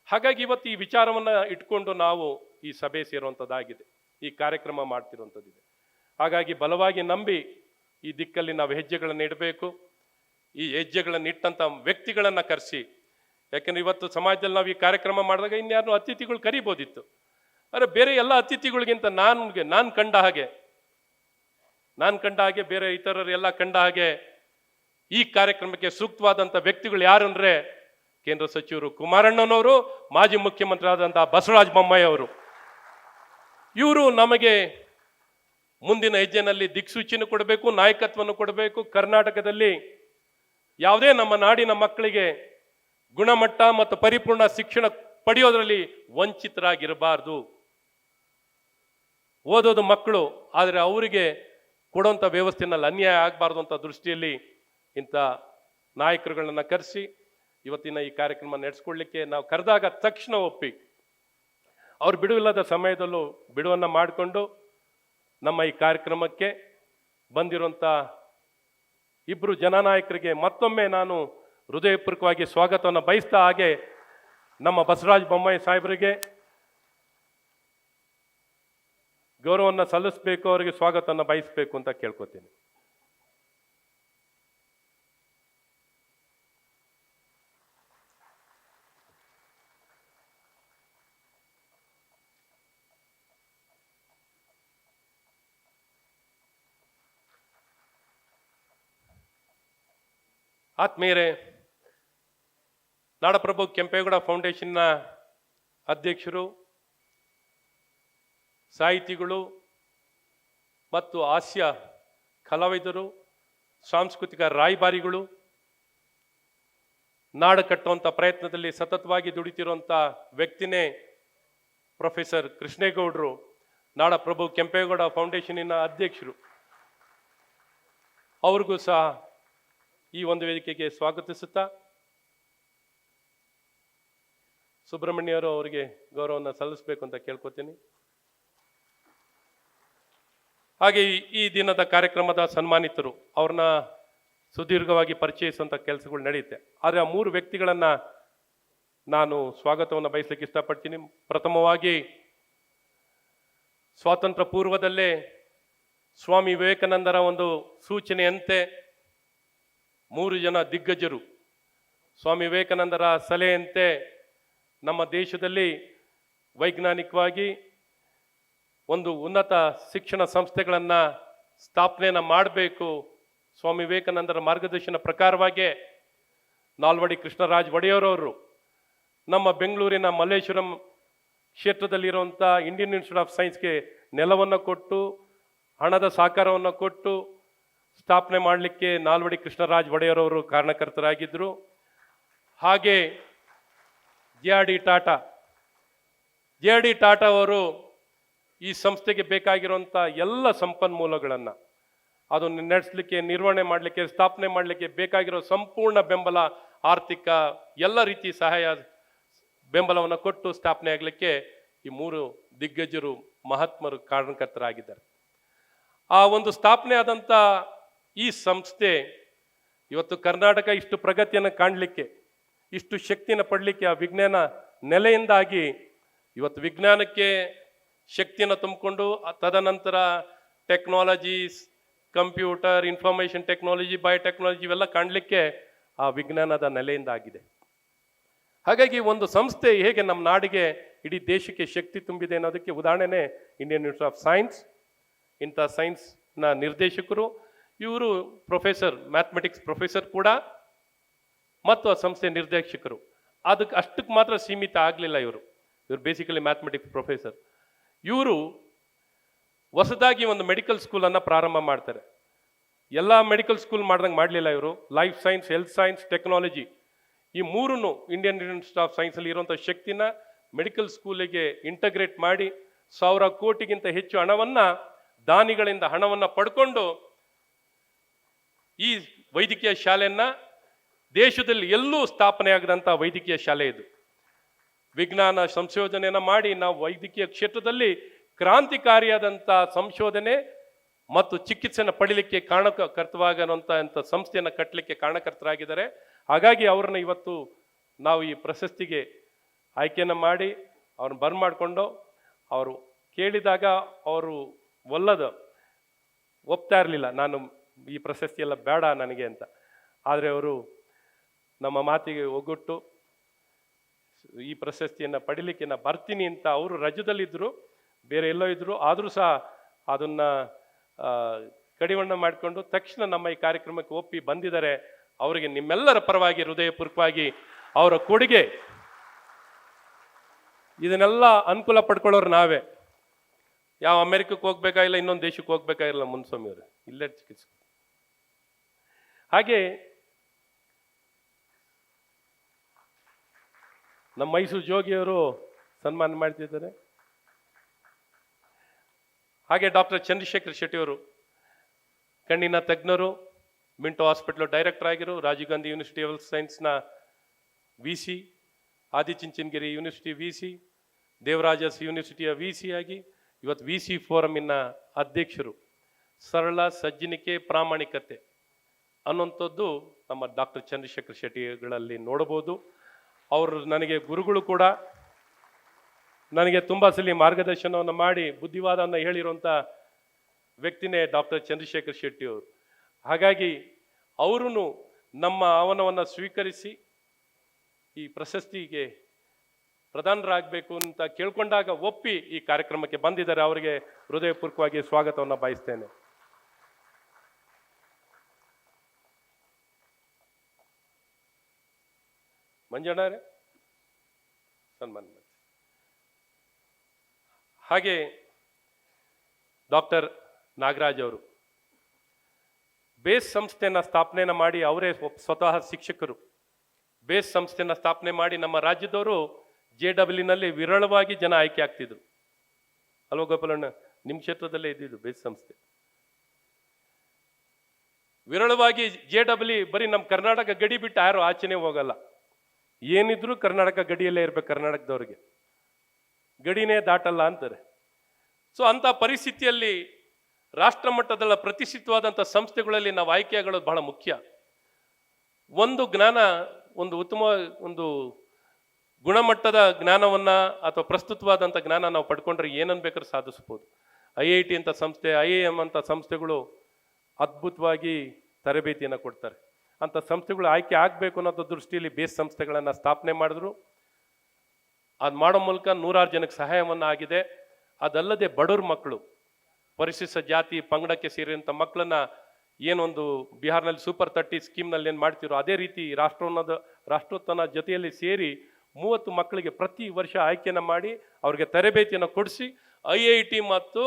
ಹಾಗಾಗಿ ಇವತ್ತು ಈ ವಿಚಾರವನ್ನು ಇಟ್ಕೊಂಡು ನಾವು ಈ ಸಭೆ ಸೇರುವಂಥದ್ದಾಗಿದೆ, ಈ ಕಾರ್ಯಕ್ರಮ ಮಾಡ್ತಿರುವಂಥದ್ದಿದೆ. ಹಾಗಾಗಿ ಬಲವಾಗಿ ನಂಬಿ ಈ ದಿಕ್ಕಲ್ಲಿ ನಾವು ಹೆಜ್ಜೆಗಳನ್ನು ಇಡಬೇಕು. ಈ ಹೆಜ್ಜೆಗಳನ್ನು ಇಟ್ಟಂಥ ವ್ಯಕ್ತಿಗಳನ್ನು ಕರೆಸಿ, ಯಾಕೆಂದ್ರೆ ಇವತ್ತು ಸಮಾಜದಲ್ಲಿ ನಾವು ಈ ಕಾರ್ಯಕ್ರಮ ಮಾಡಿದಾಗ ಇನ್ಯಾರು ಅತಿಥಿಗಳು ಕರಿಬೋದಿತ್ತು. ಆದರೆ ಬೇರೆ ಎಲ್ಲ ಅತಿಥಿಗಳಿಗಿಂತ ನಾನು ಕಂಡ ಹಾಗೆ ಬೇರೆ ಇತರರು ಎಲ್ಲ ಕಂಡ ಹಾಗೆ ಈ ಕಾರ್ಯಕ್ರಮಕ್ಕೆ ಸೂಕ್ತವಾದಂಥ ವ್ಯಕ್ತಿಗಳು ಯಾರು ಅಂದರೆ ಕೇಂದ್ರ ಸಚಿವರು ಕುಮಾರಣ್ಣನವರು, ಮಾಜಿ ಮುಖ್ಯಮಂತ್ರಿ ಆದಂತಹ ಬಸವರಾಜ ಬೊಮ್ಮಾಯಿ ಅವರು. ಇವರು ನಮಗೆ ಮುಂದಿನ ಹೆಜ್ಜೆನಲ್ಲಿ ದಿಕ್ಸೂಚಿನ ಕೊಡಬೇಕು, ನಾಯಕತ್ವವನ್ನು ಕೊಡಬೇಕು. ಕರ್ನಾಟಕದಲ್ಲಿ ಯಾವುದೇ ನಮ್ಮ ನಾಡಿನ ಮಕ್ಕಳಿಗೆ ಗುಣಮಟ್ಟ ಮತ್ತು ಪರಿಪೂರ್ಣ ಶಿಕ್ಷಣ ಪಡೆಯೋದ್ರಲ್ಲಿ ವಂಚಿತರಾಗಿರಬಾರ್ದು. ಓದೋದು ಮಕ್ಕಳು, ಆದರೆ ಅವರಿಗೆ ಕೊಡುವಂಥ ವ್ಯವಸ್ಥೆನಲ್ಲಿ ಅನ್ಯಾಯ ಆಗಬಾರ್ದು ಅಂತ ದೃಷ್ಟಿಯಲ್ಲಿ ಇಂಥ ನಾಯಕರುಗಳನ್ನ ಕರೆಸಿ ಇವತ್ತಿನ ಈ ಕಾರ್ಯಕ್ರಮ ನಡೆಸ್ಕೊಳ್ಳಿಕ್ಕೆ ನಾವು ಕರೆದಾಗ ತಕ್ಷಣ ಒಪ್ಪಿ ಅವ್ರು ಬಿಡುವಿಲ್ಲದ ಸಮಯದಲ್ಲೂ ಬಿಡುವನ್ನು ಮಾಡಿಕೊಂಡು ನಮ್ಮ ಈ ಕಾರ್ಯಕ್ರಮಕ್ಕೆ ಬಂದಿರುವಂಥ ಇಬ್ಬರು ಜನನಾಯಕರಿಗೆ ಮತ್ತೊಮ್ಮೆ ನಾನು ಹೃದಯಪೂರ್ವಕವಾಗಿ ಸ್ವಾಗತವನ್ನು ಬಯಸ್ತಾ, ಹಾಗೆ ನಮ್ಮ ಬಸವರಾಜ ಬೊಮ್ಮಾಯಿ ಸಾಹೇಬರಿಗೆ ಗೌರವವನ್ನು ಸಲ್ಲಿಸಬೇಕು, ಅವರಿಗೆ ಸ್ವಾಗತವನ್ನು ಬಯಸಬೇಕು ಅಂತ ಕೇಳ್ಕೊತೀನಿ. ಆತ್ಮೀಯರೇ, ನಾಡಪ್ರಭು ಕೆಂಪೇಗೌಡ ಫೌಂಡೇಶನ್ನ ಅಧ್ಯಕ್ಷರು, ಸಾಹಿತಿಗಳು ಮತ್ತು ಹಾಸ್ಯ ಕಲಾವಿದರು, ಸಾಂಸ್ಕೃತಿಕ ರಾಯಭಾರಿಗಳು, ನಾಡು ಕಟ್ಟುವಂಥ ಪ್ರಯತ್ನದಲ್ಲಿ ಸತತವಾಗಿ ದುಡಿತಿರುವಂಥ ವ್ಯಕ್ತಿನೇ ಪ್ರೊಫೆಸರ್ ಕೃಷ್ಣೇಗೌಡರು, ನಾಡಪ್ರಭು ಕೆಂಪೇಗೌಡ ಫೌಂಡೇಶನ್ನಿನ ಅಧ್ಯಕ್ಷರು. ಅವ್ರಿಗೂ ಸಹ ಈ ಒಂದು ವೇದಿಕೆಗೆ ಸ್ವಾಗತಿಸುತ್ತಾ ಸುಬ್ರಹ್ಮಣ್ಯವರು ಅವರಿಗೆ ಗೌರವವನ್ನು ಸಲ್ಲಿಸಬೇಕು ಅಂತ ಕೇಳ್ಕೊತೀನಿ. ಹಾಗೆ ಈ ದಿನದ ಕಾರ್ಯಕ್ರಮದ ಸನ್ಮಾನಿತರು, ಅವ್ರನ್ನ ಸುದೀರ್ಘವಾಗಿ ಪರಿಚಯಿಸುವಂಥ ಕೆಲಸಗಳು ನಡೆಯುತ್ತೆ. ಆದರೆ ಆ 3 ವ್ಯಕ್ತಿಗಳನ್ನು ನಾನು ಸ್ವಾಗತವನ್ನು ಬಯಸಲಿಕ್ಕೆ ಇಷ್ಟಪಡ್ತೀನಿ. ಪ್ರಥಮವಾಗಿ ಸ್ವಾತಂತ್ರ್ಯ ಪೂರ್ವದಲ್ಲೇ ಸ್ವಾಮಿ ವಿವೇಕಾನಂದರ ಒಂದು ಸೂಚನೆಯಂತೆ 3 ಜನ ದಿಗ್ಗಜರು ಸ್ವಾಮಿ ವಿವೇಕಾನಂದರ ಸಲಹೆಯಂತೆ ನಮ್ಮ ದೇಶದಲ್ಲಿ ವೈಜ್ಞಾನಿಕವಾಗಿ ಒಂದು ಉನ್ನತ ಶಿಕ್ಷಣ ಸಂಸ್ಥೆಗಳನ್ನು ಸ್ಥಾಪನೆಯನ್ನು ಮಾಡಬೇಕು. ಸ್ವಾಮಿ ವಿವೇಕಾನಂದರ ಮಾರ್ಗದರ್ಶನ ಪ್ರಕಾರವಾಗಿ ನಾಲ್ವಡಿ ಕೃಷ್ಣರಾಜ ಒಡೆಯರವರು ನಮ್ಮ ಬೆಂಗಳೂರಿನ ಮಲ್ಲೇಶ್ವರಂ ಕ್ಷೇತ್ರದಲ್ಲಿರುವಂಥ ಇಂಡಿಯನ್ ಇನ್ಸ್ಟಿಟ್ಯೂಟ್ ಆಫ್ ಸೈನ್ಸ್ಗೆ ನೆಲವನ್ನು ಕೊಟ್ಟು, ಹಣದ ಸಹಕಾರವನ್ನು ಕೊಟ್ಟು ಸ್ಥಾಪನೆ ಮಾಡಲಿಕ್ಕೆ ನಾಲ್ವಡಿ ಕೃಷ್ಣರಾಜ ಒಡೆಯರವರು ಕಾರಣಕರ್ತರಾಗಿದ್ದರು. ಹಾಗೆ JRD ಟಾಟಾ ಅವರು ಈ ಸಂಸ್ಥೆಗೆ ಬೇಕಾಗಿರುವಂಥ ಎಲ್ಲ ಸಂಪನ್ಮೂಲಗಳನ್ನು ಅದನ್ನು ನಡೆಸಲಿಕ್ಕೆ, ನಿರ್ವಹಣೆ ಮಾಡಲಿಕ್ಕೆ, ಸ್ಥಾಪನೆ ಮಾಡಲಿಕ್ಕೆ ಬೇಕಾಗಿರೋ ಸಂಪೂರ್ಣ ಬೆಂಬಲ, ಆರ್ಥಿಕ ಎಲ್ಲ ರೀತಿ ಸಹಾಯ ಬೆಂಬಲವನ್ನು ಕೊಟ್ಟು ಸ್ಥಾಪನೆ ಆಗಲಿಕ್ಕೆ ಈ 3 ದಿಗ್ಗಜರು ಮಹಾತ್ಮರು ಕಾರಣಕರ್ತರಾಗಿದ್ದಾರೆ. ಆ ಒಂದು ಸ್ಥಾಪನೆ ಆದಂಥ ಈ ಸಂಸ್ಥೆ ಇವತ್ತು ಕರ್ನಾಟಕ ಇಷ್ಟು ಪ್ರಗತಿಯನ್ನು ಕಾಣಲಿಕ್ಕೆ, ಇಷ್ಟು ಶಕ್ತಿಯನ್ನು ಪಡಲಿಕ್ಕೆ ಆ ವಿಜ್ಞಾನ ನೆಲೆಯಿಂದಾಗಿ ಇವತ್ತು ವಿಜ್ಞಾನಕ್ಕೆ ಶಕ್ತಿಯನ್ನು ತುಂಬಿಕೊಂಡು ತದನಂತರ technologies, computer, information technology, biotechnology ಇವೆಲ್ಲ ಕಾಣಲಿಕ್ಕೆ ಆ ವಿಜ್ಞಾನದ ನೆಲೆಯಿಂದಾಗಿದೆ. ಹಾಗಾಗಿ ಒಂದು ಸಂಸ್ಥೆ ಹೇಗೆ ನಮ್ಮ ನಾಡಿಗೆ, ಇಡೀ ದೇಶಕ್ಕೆ ಶಕ್ತಿ ತುಂಬಿದೆ ಅನ್ನೋದಕ್ಕೆ ಉದಾಹರಣೆನೇ ಇಂಡಿಯನ್ ಇನ್ಸ್ಟಿಟ್ಯೂಟ್ ಆಫ್ ಸೈನ್ಸ್. ಇಂಥ ಸೈನ್ಸ್ನ ನಿರ್ದೇಶಕರು ಇವರು ಪ್ರೊಫೆಸರ್, ಮ್ಯಾಥಮೆಟಿಕ್ಸ್ ಪ್ರೊಫೆಸರ್ ಕೂಡ, ಮತ್ತು ಆ ಸಂಸ್ಥೆ ನಿರ್ದೇಶಕರು. ಅಷ್ಟಕ್ಕೆ ಮಾತ್ರ ಸೀಮಿತ ಆಗಲಿಲ್ಲ. ಇವರು ಇವರು ಬೇಸಿಕಲಿ ಮ್ಯಾಥಮೆಟಿಕ್ಸ್ ಪ್ರೊಫೆಸರ್. ಇವರು ಹೊಸದಾಗಿ ಒಂದು ಮೆಡಿಕಲ್ ಸ್ಕೂಲನ್ನು ಪ್ರಾರಂಭ ಮಾಡ್ತಾರೆ. ಎಲ್ಲ ಮೆಡಿಕಲ್ ಸ್ಕೂಲ್ ಮಾಡ್ದಂಗೆ ಮಾಡಲಿಲ್ಲ ಇವರು. Life science, health science, technology ಈ ಮೂರನ್ನು ಇಂಡಿಯನ್ ಇನ್ಸ್ಟಿಟ್ಯೂಟ್ ಆಫ್ ಸೈನ್ಸಲ್ಲಿ ಇರುವಂಥ ಶಕ್ತಿನ ಮೆಡಿಕಲ್ ಸ್ಕೂಲಿಗೆ ಇಂಟಗ್ರೇಟ್ ಮಾಡಿ 1000 ಕೋಟಿಗಿಂತ ಹೆಚ್ಚು ಹಣವನ್ನು ದಾನಿಗಳಿಂದ ಹಣವನ್ನು ಪಡ್ಕೊಂಡು ಈ ವೈದ್ಯಕೀಯ ಶಾಲೆಯನ್ನು ದೇಶದಲ್ಲಿ ಎಲ್ಲೂ ಸ್ಥಾಪನೆ ಆಗದಂಥ ವೈದ್ಯಕೀಯ ಶಾಲೆ ಇದು. ವಿಜ್ಞಾನ ಸಂಶೋಧನೆಯನ್ನು ಮಾಡಿ ನಾವು ವೈದ್ಯಕೀಯ ಕ್ಷೇತ್ರದಲ್ಲಿ ಕ್ರಾಂತಿಕಾರಿಯಾದಂಥ ಸಂಶೋಧನೆ ಮತ್ತು ಚಿಕಿತ್ಸೆಯನ್ನು ಪಡಿಲಿಕ್ಕೆ ಕಾರಣಕರ್ತವಾಗುವಂಥ ಸಂಸ್ಥೆಯನ್ನು ಕಟ್ಟಲಿಕ್ಕೆ ಕಾರಣಕರ್ತರಾಗಿದ್ದಾರೆ. ಹಾಗಾಗಿ ಅವ್ರನ್ನ ಇವತ್ತು ನಾವು ಈ ಪ್ರಶಸ್ತಿಗೆ ಆಯ್ಕೆಯನ್ನು ಮಾಡಿ ಅವ್ರನ್ನ ಬರಮಾಡಿಕೊಂಡು, ಅವರು ಕೇಳಿದಾಗ ಅವರು ಒಪ್ತಾ ಇರಲಿಲ್ಲ, ನಾನು ಈ ಪ್ರಶಸ್ತಿ ಎಲ್ಲ ಬೇಡ ನನಗೆ ಅಂತ. ಆದರೆ ಅವರು ನಮ್ಮ ಮಾತಿಗೆ ಒಗ್ಗಟ್ಟು ಈ ಪ್ರಶಸ್ತಿಯನ್ನು ಪಡಿಲಿಕ್ಕೆ ನಾನು ಬರ್ತೀನಿ ಅಂತ ಅವರು ರಜದಲ್ಲಿದ್ದರು, ಬೇರೆ ಎಲ್ಲೋ ಇದ್ದರು, ಆದರೂ ಸಹ ಅದನ್ನು ಕಡಿವಾಣ ಮಾಡಿಕೊಂಡು ತಕ್ಷಣ ನಮ್ಮ ಈ ಕಾರ್ಯಕ್ರಮಕ್ಕೆ ಒಪ್ಪಿ ಬಂದಿದ್ದಾರೆ. ಅವರಿಗೆ ನಿಮ್ಮೆಲ್ಲರ ಪರವಾಗಿ ಹೃದಯಪೂರ್ವಕವಾಗಿ ಅವರ ಕೊಡುಗೆ. ಇದನ್ನೆಲ್ಲ ಅನುಕೂಲ ಪಡ್ಕೊಳ್ಳೋರು ನಾವೇ. ಯಾವ ಅಮೆರಿಕಕ್ಕೆ ಹೋಗ್ಬೇಕಾಗಿಲ್ಲ, ಇನ್ನೊಂದು ದೇಶಕ್ಕೆ ಹೋಗ್ಬೇಕಾಗಿಲ್ಲ. ಮುನ್ಸ್ವಾಮಿಯವರು ಇಲ್ಲೇ ಚಿಕಿತ್ಸೆ. ಹಾಗೆ ನಮ್ಮ ಮೈಸೂರು ಜೋಗಿಯವರು ಸನ್ಮಾನ ಮಾಡ್ತಿದ್ದಾರೆ. ಹಾಗೆ ಡಾಕ್ಟರ್ ಚಂದ್ರಶೇಖರ್ ಶೆಟ್ಟಿಯವರು ಕಣ್ಣಿನ ತಜ್ಞರು, ಮಿಂಟೋ ಹಾಸ್ಪಿಟಲ್ ಡೈರೆಕ್ಟರ್ ಆಗಿರು, ರಾಜೀವ್ ಗಾಂಧಿ ಯೂನಿವರ್ಸಿಟಿ ಆಫ್ ಸೈನ್ಸ್ನ VC, ಆದಿಚುಂಚನಗಿರಿ ಯೂನಿವರ್ಸಿಟಿ VC, ದೇವರಾಜಸ್ ಯೂನಿವರ್ಸಿಟಿಯ VC ಆಗಿ ಇವತ್ತು VC ಫೋರಮಿನ ಅಧ್ಯಕ್ಷರು. ಸರಳ ಸಜ್ಜನಿಕೆ, ಪ್ರಾಮಾಣಿಕತೆ ಅನ್ನುವಂಥದ್ದು ನಮ್ಮ ಡಾಕ್ಟರ್ ಚಂದ್ರಶೇಖರ್ ಶೆಟ್ಟಿಗಳಲ್ಲಿ ನೋಡಬಹುದು. ಅವರು ನನಗೆ ಗುರುಗಳು ಕೂಡ. ನನಗೆ ತುಂಬ ಸಲ ಮಾರ್ಗದರ್ಶನವನ್ನು ಮಾಡಿ ಬುದ್ಧಿವಾದವನ್ನು ಹೇಳಿರುವಂಥ ವ್ಯಕ್ತಿನೇ ಡಾಕ್ಟರ್ ಚಂದ್ರಶೇಖರ್ ಶೆಟ್ಟಿಯವರು. ಹಾಗಾಗಿ ಅವರು ನಮ್ಮ ಆಹ್ವಾನವನ್ನು ಸ್ವೀಕರಿಸಿ ಈ ಪ್ರಶಸ್ತಿಗೆ ಪ್ರಧಾನರಾಗಬೇಕು ಅಂತ ಕೇಳ್ಕೊಂಡಾಗ ಒಪ್ಪಿ ಈ ಕಾರ್ಯಕ್ರಮಕ್ಕೆ ಬಂದಿದ್ದಾರೆ. ಅವರಿಗೆ ಹೃದಯಪೂರ್ವಕವಾಗಿ ಸ್ವಾಗತವನ್ನು ಬಯಸ್ತೇನೆ. ಮಂಜಣ್ಣರೇ ಸನ್ಮಾನ ಮಾಡಿ. ಹಾಗೆ ಡಾಕ್ಟರ್ ನಾಗರಾಜ್ ಅವರು ಬೇಸ್ ಸಂಸ್ಥೆಯನ್ನು ಸ್ಥಾಪನೆಯನ್ನು ಮಾಡಿ, ಅವರೇ ಸ್ವತಃ ಶಿಕ್ಷಕರು. ಬೇಸ್ ಸಂಸ್ಥೆಯನ್ನು ಸ್ಥಾಪನೆ ಮಾಡಿ ನಮ್ಮ ರಾಜ್ಯದವರು JEEನಲ್ಲಿ ವಿರಳವಾಗಿ ಜನ ಆಯ್ಕೆ ಆಗ್ತಿದ್ರು ಅಲ್ವ ಗೋಪಾಲಣ್ಣ? ನಿಮ್ಮ ಕ್ಷೇತ್ರದಲ್ಲೇ ಇದ್ದಿದ್ದು ಬೇಸ್ ಸಂಸ್ಥೆ. ವಿರಳವಾಗಿ JEE ಬರೀ ನಮ್ಮ ಕರ್ನಾಟಕ ಗಡಿ ಬಿಟ್ಟು ಯಾರು ಆಚೆನೆ ಹೋಗಲ್ಲ. ಏನಿದ್ರು ಕರ್ನಾಟಕ ಗಡಿಯಲ್ಲೇ ಇರ್ಬೇಕು, ಕರ್ನಾಟಕದವ್ರಿಗೆ ಗಡಿನೇ ದಾಟಲ್ಲ ಅಂತಾರೆ. ಸೊ ಅಂಥ ಪರಿಸ್ಥಿತಿಯಲ್ಲಿ ರಾಷ್ಟ್ರ ಮಟ್ಟದ ಪ್ರತಿಷ್ಠಿತವಾದಂಥ ಸಂಸ್ಥೆಗಳಲ್ಲಿ ನಾವು ಆಯ್ಕೆಯಾಗೋದು ಬಹಳ ಮುಖ್ಯ. ಒಂದು ಜ್ಞಾನ, ಒಂದು ಉತ್ತಮ ಒಂದು ಗುಣಮಟ್ಟದ ಜ್ಞಾನವನ್ನು ಅಥವಾ ಪ್ರಸ್ತುತವಾದಂಥ ಜ್ಞಾನ ನಾವು ಪಡ್ಕೊಂಡ್ರೆ ಏನನ್ನು ಬೇಕಾದ್ರೂ ಸಾಧಿಸ್ಬೋದು. IIT ಅಂತ ಸಂಸ್ಥೆ, IIM ಅಂತ ಸಂಸ್ಥೆಗಳು ಅದ್ಭುತವಾಗಿ ತರಬೇತಿಯನ್ನು ಕೊಡ್ತಾರೆ. ಅಂಥ ಸಂಸ್ಥೆಗಳು ಆಯ್ಕೆ ಆಗಬೇಕು ಅನ್ನೋ ದೃಷ್ಟಿಯಲ್ಲಿ ಬೇಸ್ ಸಂಸ್ಥೆಗಳನ್ನು ಸ್ಥಾಪನೆ ಮಾಡಿದ್ರು. ಅದು ಮಾಡೋ ಮೂಲಕ 100 ಜನಕ್ಕೆ ಸಹಾಯವನ್ನು ಆಗಿದೆ. ಅದಲ್ಲದೆ ಬಡವ್ರ ಮಕ್ಕಳು, ಪರಿಶಿಷ್ಟ ಜಾತಿ ಪಂಗಡಕ್ಕೆ ಸೇರಿದಂಥ ಮಕ್ಕಳನ್ನ ಏನೊಂದು ಬಿಹಾರ್ನಲ್ಲಿ ಸೂಪರ್ 30 ಸ್ಕೀಮ್ನಲ್ಲಿ ಏನು ಮಾಡ್ತಿರೋ ಅದೇ ರೀತಿ ರಾಷ್ಟ್ರೋತ್ಥಾನ ಜೊತೆಯಲ್ಲಿ ಸೇರಿ 30 ಮಕ್ಕಳಿಗೆ ಪ್ರತಿ ವರ್ಷ ಆಯ್ಕೆಯನ್ನು ಮಾಡಿ ಅವ್ರಿಗೆ ತರಬೇತಿಯನ್ನು ಕೊಡಿಸಿ IIT ಮತ್ತು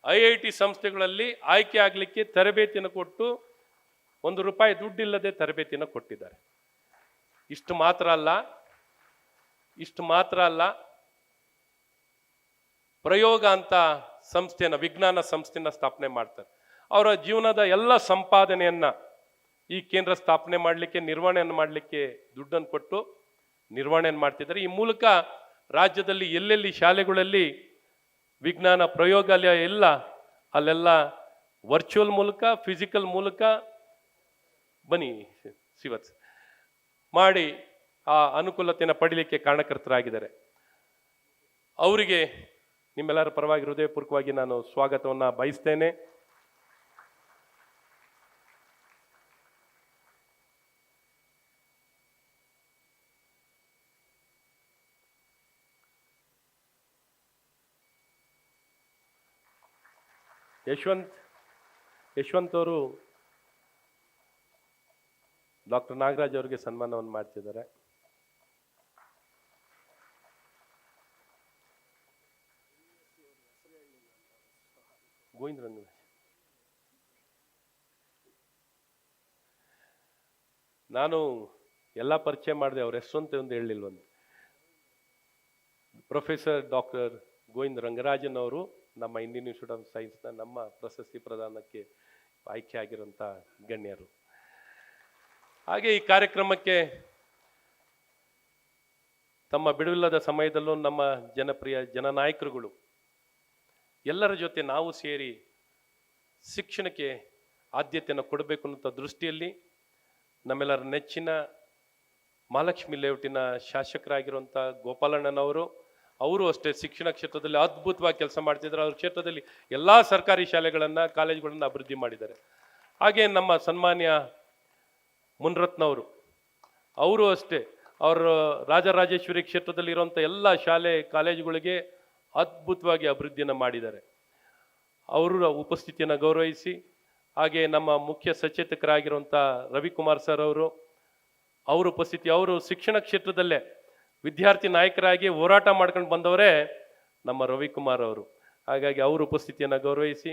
IIT ಸಂಸ್ಥೆಗಳಲ್ಲಿ ಆಯ್ಕೆ ಆಗಲಿಕ್ಕೆ ತರಬೇತಿಯನ್ನು ಕೊಟ್ಟು ₹1 ದುಡ್ಡಿಲ್ಲದೆ ತರಬೇತಿಯನ್ನು ಕೊಟ್ಟಿದ್ದಾರೆ. ಇಷ್ಟು ಮಾತ್ರ ಅಲ್ಲ, ಪ್ರಯೋಗ ಅಂತ ಸಂಸ್ಥೆಯನ್ನು, ವಿಜ್ಞಾನ ಸಂಸ್ಥೆಯನ್ನು ಸ್ಥಾಪನೆ ಮಾಡ್ತಾರೆ. ಅವರ ಜೀವನದ ಎಲ್ಲ ಸಂಪಾದನೆಯನ್ನು ಈ ಕೇಂದ್ರ ಸ್ಥಾಪನೆ ಮಾಡಲಿಕ್ಕೆ, ನಿರ್ವಹಣೆಯನ್ನು ಮಾಡಲಿಕ್ಕೆ ದುಡ್ಡನ್ನು ಕೊಟ್ಟು ನಿರ್ವಹಣೆಯನ್ನು ಮಾಡ್ತಿದ್ದಾರೆ. ಈ ಮೂಲಕ ರಾಜ್ಯದಲ್ಲಿ ಎಲ್ಲೆಲ್ಲಿ ಶಾಲೆಗಳಲ್ಲಿ ವಿಜ್ಞಾನ ಪ್ರಯೋಗಾಲಯ ಇಲ್ಲ, ಅಲ್ಲೆಲ್ಲ ವರ್ಚುವಲ್ ಮೂಲಕ, ಫಿಸಿಕಲ್ ಮೂಲಕ ಬನ್ನಿ ಶಿವತ್ ಮಾಡಿ ಆ ಅನುಕೂಲತೆಯನ್ನು ಪಡೀಲಿಕ್ಕೆ ಕಾರಣಕರ್ತರಾಗಿದ್ದಾರೆ. ಅವರಿಗೆ ನಿಮ್ಮೆಲ್ಲರ ಪರವಾಗಿ ಹೃದಯಪೂರ್ವಕವಾಗಿ ನಾನು ಸ್ವಾಗತವನ್ನು ಬಯಸ್ತೇನೆ. ಯಶವಂತ್ ಅವರು ಡಾಕ್ಟರ್ ನಾಗರಾಜ್ ಅವರಿಗೆ ಸನ್ಮಾನವನ್ನು ಮಾಡ್ತಿದ್ದಾರೆ. ಗೋವಿಂದ ರಂಗರಾಜ್. ನಾನು ಎಲ್ಲ ಪರಿಚಯ ಮಾಡಿದೆ, ಅವ್ರ ಹೆಸರು ಅಂತ ಒಂದು ಹೇಳಲಿಲ್ವಂತೆ. ಪ್ರೊಫೆಸರ್ ಡಾಕ್ಟರ್ ಗೋವಿಂದ ರಂಗರಾಜನ್ ಅವರು ನಮ್ಮ ಇಂಡಿಯನ್ ಇನ್ಸ್ಟಿಟ್ಯೂಟ್ ಆಫ್ ಸೈನ್ಸ್ನ ನಮ್ಮ ಪ್ರಶಸ್ತಿ ಪ್ರದಾನಕ್ಕೆ ಆಯ್ಕೆ ಆಗಿರುವಂಥ ಗಣ್ಯರು. ಹಾಗೆ ಈ ಕಾರ್ಯಕ್ರಮಕ್ಕೆ ತಮ್ಮ ಬಿಡುವಿಲ್ಲದ ಸಮಯದಲ್ಲೂ ನಮ್ಮ ಜನಪ್ರಿಯ ಜನನಾಯಕರುಗಳು ಎಲ್ಲರ ಜೊತೆ ನಾವು ಸೇರಿ ಶಿಕ್ಷಣಕ್ಕೆ ಆದ್ಯತೆಯನ್ನು ಕೊಡಬೇಕು ಅನ್ನೋ ದೃಷ್ಟಿಯಲ್ಲಿ ನಮ್ಮೆಲ್ಲರ ನೆಚ್ಚಿನ ಮಹಾಲಕ್ಷ್ಮಿ ಲೇಔಟಿನ ಶಾಸಕರಾಗಿರುವಂಥ ಗೋಪಾಲಣ್ಣನವರು, ಅವರು ಅಷ್ಟೇ ಶಿಕ್ಷಣ ಕ್ಷೇತ್ರದಲ್ಲಿ ಅದ್ಭುತವಾಗಿ ಕೆಲಸ ಮಾಡ್ತಿದ್ದಾರೆ. ಅವ್ರ ಕ್ಷೇತ್ರದಲ್ಲಿ ಎಲ್ಲ ಸರ್ಕಾರಿ ಶಾಲೆಗಳನ್ನು ಕಾಲೇಜುಗಳನ್ನು ಅಭಿವೃದ್ಧಿ ಮಾಡಿದ್ದಾರೆ. ಹಾಗೆ ನಮ್ಮ ಸನ್ಮಾನ್ಯ ಮುನ್ರತ್ನವರು, ಅವರು ಅಷ್ಟೇ ಅವರು ರಾಜರಾಜೇಶ್ವರಿ ಕ್ಷೇತ್ರದಲ್ಲಿ ಇರುವಂಥ ಎಲ್ಲ ಶಾಲೆ ಕಾಲೇಜುಗಳಿಗೆ ಅದ್ಭುತವಾಗಿ ಅಭಿವೃದ್ಧಿಯನ್ನು ಮಾಡಿದ್ದಾರೆ. ಅವರ ಉಪಸ್ಥಿತಿಯನ್ನು ಗೌರವಿಸಿ, ಹಾಗೆ ನಮ್ಮ ಮುಖ್ಯ ಸಚೇತಕರಾಗಿರುವಂಥ ರವಿಕುಮಾರ್ ಸರ್ ಅವರು, ಅವರ ಉಪಸ್ಥಿತಿ, ಅವರು ಶಿಕ್ಷಣ ಕ್ಷೇತ್ರದಲ್ಲೇ ವಿದ್ಯಾರ್ಥಿ ನಾಯಕರಾಗಿ ಹೋರಾಟ ಮಾಡ್ಕೊಂಡು ಬಂದವರೇ ನಮ್ಮ ರವಿಕುಮಾರ್ ಅವರು. ಹಾಗಾಗಿ ಅವರ ಉಪಸ್ಥಿತಿಯನ್ನು ಗೌರವಿಸಿ,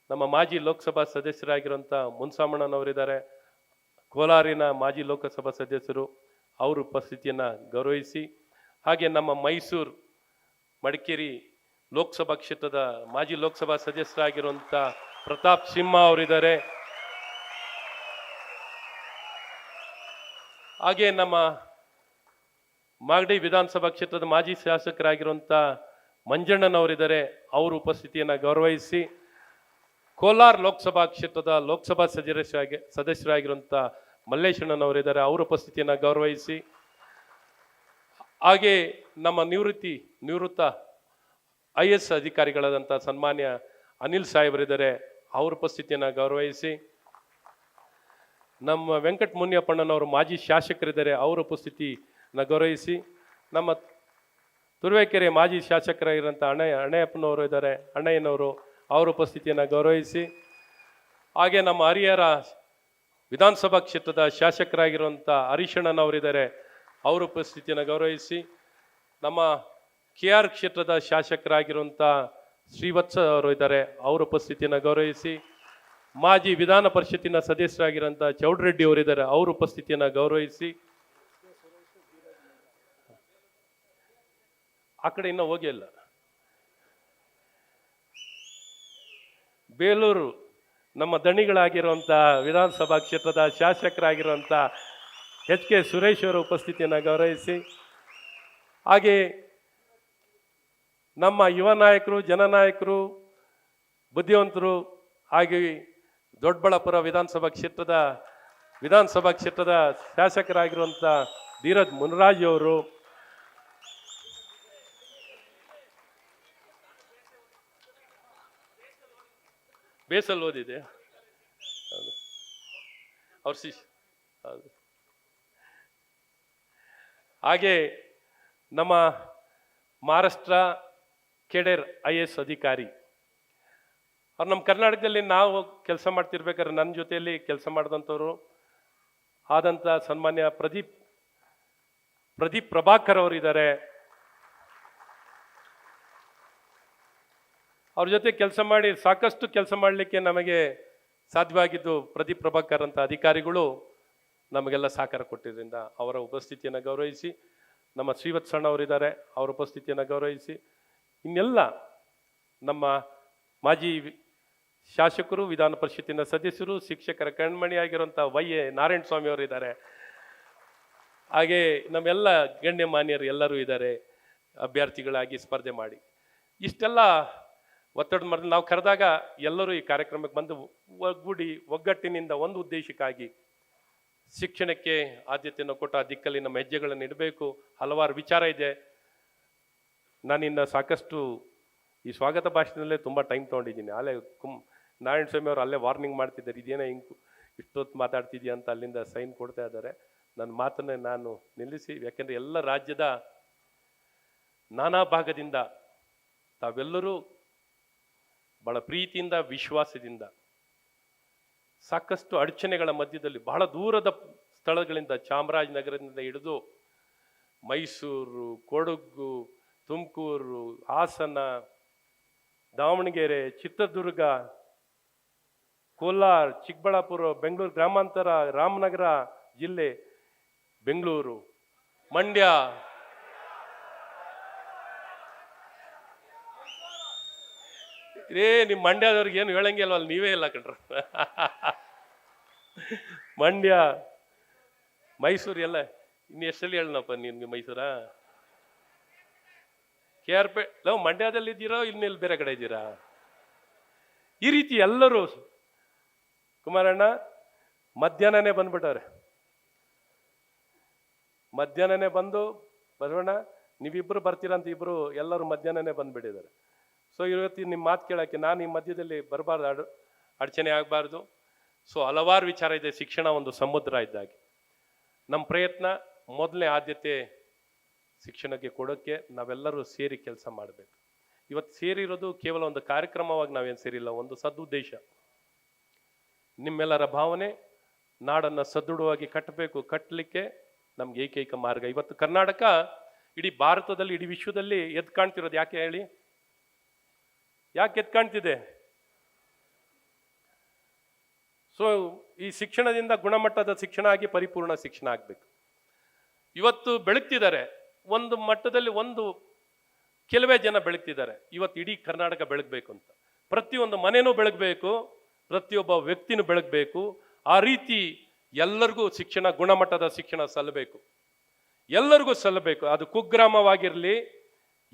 ನಮ್ಮ ಮಾಜಿ ಲೋಕಸಭಾ ಸದಸ್ಯರಾಗಿರುವಂಥ ಮುನ್ಸಾಮಣ್ಣನವರಿದ್ದಾರೆ, ಕೋಲಾರಿನ ಮಾಜಿ ಲೋಕಸಭಾ ಸದಸ್ಯರು, ಅವ್ರ ಉಪಸ್ಥಿತಿಯನ್ನು ಗೌರವಿಸಿ, ಹಾಗೆ ನಮ್ಮ ಮೈಸೂರು ಮಡಿಕೇರಿ ಲೋಕಸಭಾ ಕ್ಷೇತ್ರದ ಮಾಜಿ ಲೋಕಸಭಾ ಸದಸ್ಯರಾಗಿರುವಂಥ ಪ್ರತಾಪ್ ಸಿಂಹ ಅವರಿದ್ದಾರೆ. ಹಾಗೆ ನಮ್ಮ ಮಾಗಡಿ ವಿಧಾನಸಭಾ ಕ್ಷೇತ್ರದ ಮಾಜಿ ಶಾಸಕರಾಗಿರುವಂಥ ಮಂಜಣ್ಣನವರಿದ್ದಾರೆ, ಅವ್ರ ಉಪಸ್ಥಿತಿಯನ್ನು ಗೌರವಿಸಿ, ಕೋಲಾರ ಲೋಕಸಭಾ ಕ್ಷೇತ್ರದ ಲೋಕಸಭಾ ಸದಸ್ಯರಾಗಿರುವಂಥ ಮಲ್ಲೇಶಣ್ಣನವರಿದ್ದಾರೆ, ಅವರ ಉಪಸ್ಥಿತಿಯನ್ನು ಗೌರವಿಸಿ, ಹಾಗೆ ನಮ್ಮ ನಿವೃತ್ತ IAS ಅಧಿಕಾರಿಗಳಾದಂಥ ಸನ್ಮಾನ್ಯ ಅನಿಲ್ ಸಾಹೇಬರಿದ್ದಾರೆ, ಅವ್ರ ಉಪಸ್ಥಿತಿಯನ್ನು ಗೌರವಿಸಿ, ನಮ್ಮ ವೆಂಕಟ ಮುನಿಯಪ್ಪಣ್ಣನವರು ಮಾಜಿ ಶಾಸಕರಿದ್ದಾರೆ, ಅವರ ಉಪಸ್ಥಿತಿಯನ್ನು ಗೌರವಿಸಿ, ನಮ್ಮ ತುರುವೇಕೆರೆ ಮಾಜಿ ಶಾಸಕರಾಗಿರೋಂಥ ಅಣ್ಣಯ್ಯಪ್ಪನವರು ಇದ್ದಾರೆ, ಅಣ್ಣಯ್ಯನವರು, ಅವರ ಉಪಸ್ಥಿತಿಯನ್ನು ಗೌರವಿಸಿ, ಹಾಗೆ ನಮ್ಮ ಹರಿಹರ ವಿಧಾನಸಭಾ ಕ್ಷೇತ್ರದ ಶಾಸಕರಾಗಿರುವಂಥ ಹರೀಶಣ್ಣನವರಿದ್ದಾರೆ, ಅವರ ಉಪಸ್ಥಿತಿಯನ್ನು ಗೌರವಿಸಿ, ನಮ್ಮ KR ಕ್ಷೇತ್ರದ ಶಾಸಕರಾಗಿರುವಂಥ ಶ್ರೀವತ್ಸ ಅವರು ಇದ್ದಾರೆ, ಅವರ ಉಪಸ್ಥಿತಿಯನ್ನು ಗೌರವಿಸಿ, ಮಾಜಿ ವಿಧಾನ ಪರಿಷತ್ತಿನ ಸದಸ್ಯರಾಗಿರೋಂಥ ಚೌಡ್ರೆಡ್ಡಿ ಅವರಿದ್ದಾರೆ, ಅವರ ಉಪಸ್ಥಿತಿಯನ್ನು ಗೌರವಿಸಿ, ಆ ಕಡೆ ಇನ್ನೂ ಹೋಗಿಲ್ಲ, ಬೇಲೂರು ನಮ್ಮ ದಣಿಗಳಾಗಿರುವಂಥ ವಿಧಾನಸಭಾ ಕ್ಷೇತ್ರದ ಶಾಸಕರಾಗಿರುವಂಥ HK ಸುರೇಶ್ ಅವರ ಉಪಸ್ಥಿತಿಯನ್ನು ಗೌರವಿಸಿ, ಹಾಗೆ ನಮ್ಮ ಯುವ ನಾಯಕರು, ಜನನಾಯಕರು, ಬುದ್ಧಿವಂತರು, ಹಾಗೆ ದೊಡ್ಡಬಳ್ಳಾಪುರ ವಿಧಾನಸಭಾ ಕ್ಷೇತ್ರದ ಶಾಸಕರಾಗಿರುವಂಥ ಧೀರಜ್ ಮುನ್ರಾಜ್ ಅವರು, ಬೇಸಲ್ ಓದಿದೆ, ಹೌದು ಅವ್ರ ಹೌದು. ಹಾಗೆ ನಮ್ಮ ಮಹಾರಾಷ್ಟ್ರ ಕೆಡೆರ್ IAS ಅಧಿಕಾರಿ, ಅವ್ರು ನಮ್ಮ ಕರ್ನಾಟಕದಲ್ಲಿ ನಾವು ಕೆಲಸ ಮಾಡ್ತಿರ್ಬೇಕಾದ್ರೆ ನನ್ನ ಜೊತೆಯಲ್ಲಿ ಕೆಲಸ ಮಾಡಿದಂಥವ್ರು ಆದಂಥ ಸನ್ಮಾನ್ಯ ಪ್ರದೀಪ್ ಪ್ರಭಾಕರ್ ಅವರಿದ್ದಾರೆ. ಅವ್ರ ಜೊತೆ ಕೆಲಸ ಮಾಡಿ ಸಾಕಷ್ಟು ಕೆಲಸ ಮಾಡಲಿಕ್ಕೆ ನಮಗೆ ಸಾಧ್ಯವಾಗಿದ್ದು ಪ್ರದೀಪ್ ಪ್ರಭಾಕರ್ ಅಂತ ಅಧಿಕಾರಿಗಳು ನಮಗೆಲ್ಲ ಸಹಕಾರ ಕೊಟ್ಟಿದ್ದರಿಂದ ಅವರ ಉಪಸ್ಥಿತಿಯನ್ನು ಗೌರವಿಸಿ, ನಮ್ಮ ಶ್ರೀವತ್ಸಣ್ಣ ಅವರಿದ್ದಾರೆ, ಅವರ ಉಪಸ್ಥಿತಿಯನ್ನು ಗೌರವಿಸಿ, ಇನ್ನೆಲ್ಲ ನಮ್ಮ ಮಾಜಿ ಶಾಸಕರು, ವಿಧಾನ ಪರಿಷತ್ತಿನ ಸದಸ್ಯರು, ಶಿಕ್ಷಕರ ಕಣ್ಮಣಿಯಾಗಿರುವಂಥ YA ನಾರಾಯಣ ಸ್ವಾಮಿ ಅವರಿದ್ದಾರೆ, ಹಾಗೆ ನಮ್ಮೆಲ್ಲ ಗಣ್ಯಮಾನ್ಯರು ಎಲ್ಲರೂ ಇದ್ದಾರೆ ಅಭ್ಯರ್ಥಿಗಳಾಗಿ ಸ್ಪರ್ಧೆ ಮಾಡಿ. ಇಷ್ಟೆಲ್ಲ ಒತ್ತಡ ಮಾಡಿದ್ರೆ ನಾವು ಕರೆದಾಗ ಎಲ್ಲರೂ ಈ ಕಾರ್ಯಕ್ರಮಕ್ಕೆ ಬಂದು ಒಗ್ಗೂಡಿ ಒಗ್ಗಟ್ಟಿನಿಂದ ಒಂದು ಉದ್ದೇಶಕ್ಕಾಗಿ ಶಿಕ್ಷಣಕ್ಕೆ ಆದ್ಯತೆಯನ್ನು ಕೊಟ್ಟು ಆ ದಿಕ್ಕಲ್ಲಿ ನಮ್ಮ ಹೆಜ್ಜೆಗಳನ್ನು ಇಡಬೇಕು. ಹಲವಾರು ವಿಚಾರ ಇದೆ. ನಾನಿನ್ನು ಸಾಕಷ್ಟು ಈ ಸ್ವಾಗತ ಭಾಷಣದಲ್ಲೇ ತುಂಬ ಟೈಮ್ ತೊಗೊಂಡಿದ್ದೀನಿ. ಅಲ್ಲೇ ನಾರಾಯಣ ಸ್ವಾಮಿ ಅವರು ಅಲ್ಲೇ ವಾರ್ನಿಂಗ್ ಮಾಡ್ತಿದ್ದಾರೆ, ಇದೇನೋ ಹಿಂಗೆ ಇಷ್ಟೊತ್ತು ಮಾತಾಡ್ತಿದ್ಯಾ ಅಂತ ಅಲ್ಲಿಂದ ಸೈನ್ ಕೊಡ್ತಾ ಇದ್ದಾರೆ. ನನ್ನ ಮಾತನ್ನೇ ನಾನು ನಿಲ್ಲಿಸಿ, ಯಾಕೆಂದರೆ ಎಲ್ಲ ರಾಜ್ಯದ ನಾನಾ ಭಾಗದಿಂದ ತಾವೆಲ್ಲರೂ ಬಹಳ ಪ್ರೀತಿಯಿಂದ, ವಿಶ್ವಾಸದಿಂದ, ಸಾಕಷ್ಟು ಅಡಚಣೆಗಳ ಮಧ್ಯದಲ್ಲಿ ಬಹಳ ದೂರದ ಸ್ಥಳಗಳಿಂದ, ಚಾಮರಾಜನಗರದಿಂದ ಹಿಡಿದು ಮೈಸೂರು, ಕೊಡಗು, ತುಮಕೂರು, ಹಾಸನ, ದಾವಣಗೆರೆ, ಚಿತ್ರದುರ್ಗ, ಕೋಲಾರ, ಚಿಕ್ಕಬಳ್ಳಾಪುರ, ಬೆಂಗಳೂರು ಗ್ರಾಮಾಂತರ, ರಾಮನಗರ ಜಿಲ್ಲೆ, ಬೆಂಗಳೂರು, ಮಂಡ್ಯ, ನಿಮ್ಮ ಮಂಡ್ಯದವ್ರಿಗೆ ಏನು ಹೇಳಂಗೆ ಅಲ್ವಲ್ಲ, ನೀವೇ ಇಲ್ಲ ಕಣ್ರ. ಮಂಡ್ಯ, ಮೈಸೂರು ಎಲ್ಲ ಇನ್ನು ಎಷ್ಟಲ್ಲಿ ಹೇಳನಪ್ಪ ನಿನ್ಗೆ ಮೈಸೂರ? KRP ನಾವು ಮಂಡ್ಯದಲ್ಲಿ ಇದ್ದೀರೋ ಇನ್ನೆಲ್ಲಿ ಬೇರೆ ಕಡೆ ಇದ್ದೀರಾ? ಈ ರೀತಿ ಎಲ್ಲರೂ ಕುಮಾರಣ್ಣ ಮಧ್ಯಾಹ್ನನೇ ಬಂದ್ಬಿಟ್ಟವ್ರೆ. ಮಧ್ಯಾಹ್ನನೇ ಬಂದು ಬಸವಣ್ಣ ನೀವಿಬ್ರು ಬರ್ತೀರಂತ ಇಬ್ರು ಎಲ್ಲರೂ ಮಧ್ಯಾಹ್ನನೇ ಬಂದ್ಬಿಟ್ಟಿದ್ದಾರೆ. ಸೊ ಇವತ್ತು ನಿಮ್ಮ ಮಾತು ಕೇಳೋಕ್ಕೆ ನಾನು ಈ ಮಧ್ಯದಲ್ಲಿ ಬರಬಾರ್ದು, ಅಡಚಣೆ ಆಗಬಾರ್ದು. ಸೊ ಹಲವಾರು ವಿಚಾರ ಇದೆ. ಶಿಕ್ಷಣ ಒಂದು ಸಮುದ್ರ ಇದ್ದಾಗೆ. ನಮ್ಮ ಪ್ರಯತ್ನ ಮೊದಲನೇ ಆದ್ಯತೆ ಶಿಕ್ಷಣಕ್ಕೆ ಕೊಡೋಕ್ಕೆ ನಾವೆಲ್ಲರೂ ಸೇರಿ ಕೆಲಸ ಮಾಡಬೇಕು. ಇವತ್ತು ಸೇರಿರೋದು ಕೇವಲ ಒಂದು ಕಾರ್ಯಕ್ರಮವಾಗಿ ನಾವೇನು ಸೇರಿಲ್ಲ, ಒಂದು ಸದುದ್ದೇಶ. ನಿಮ್ಮೆಲ್ಲರ ಭಾವನೆ ನಾಡನ್ನು ಸದೃಢವಾಗಿ ಕಟ್ಟಲಿಕ್ಕೆ ನಮ್ಗೆ ಏಕೈಕ ಮಾರ್ಗ. ಇವತ್ತು ಕರ್ನಾಟಕ ಇಡೀ ಭಾರತದಲ್ಲಿ, ಇಡೀ ವಿಶ್ವದಲ್ಲಿ ಎದ್ದು ಕಾಣ್ತಿರೋದು ಯಾಕೆ ಹೇಳಿ? ಯಾಕೆ ಎದ್ದು ಕಾಣ್ತಿದೆ? ಸೊ ಈ ಶಿಕ್ಷಣದಿಂದ ಗುಣಮಟ್ಟದ ಶಿಕ್ಷಣ ಆಗಿ ಪರಿಪೂರ್ಣ ಶಿಕ್ಷಣ ಆಗಬೇಕು. ಇವತ್ತು ಬೆಳಗ್ತಿದ್ದಾರೆ ಒಂದು ಮಟ್ಟದಲ್ಲಿ, ಒಂದು ಕೆಲವೇ ಜನ ಬೆಳಗ್ತಿದ್ದಾರೆ. ಇವತ್ತು ಇಡೀ ಕರ್ನಾಟಕ ಬೆಳಗಬೇಕು ಅಂತ, ಪ್ರತಿಯೊಂದು ಮನೆನೂ ಬೆಳಗಬೇಕು, ಪ್ರತಿಯೊಬ್ಬ ವ್ಯಕ್ತಿನೂ ಬೆಳಗಬೇಕು. ಆ ರೀತಿ ಎಲ್ಲರಿಗೂ ಶಿಕ್ಷಣ, ಗುಣಮಟ್ಟದ ಶಿಕ್ಷಣ ಸಲ್ಲಬೇಕು, ಎಲ್ಲರಿಗೂ ಸಲ್ಲಬೇಕು. ಅದು ಕುಗ್ರಾಮವಾಗಿರಲಿ,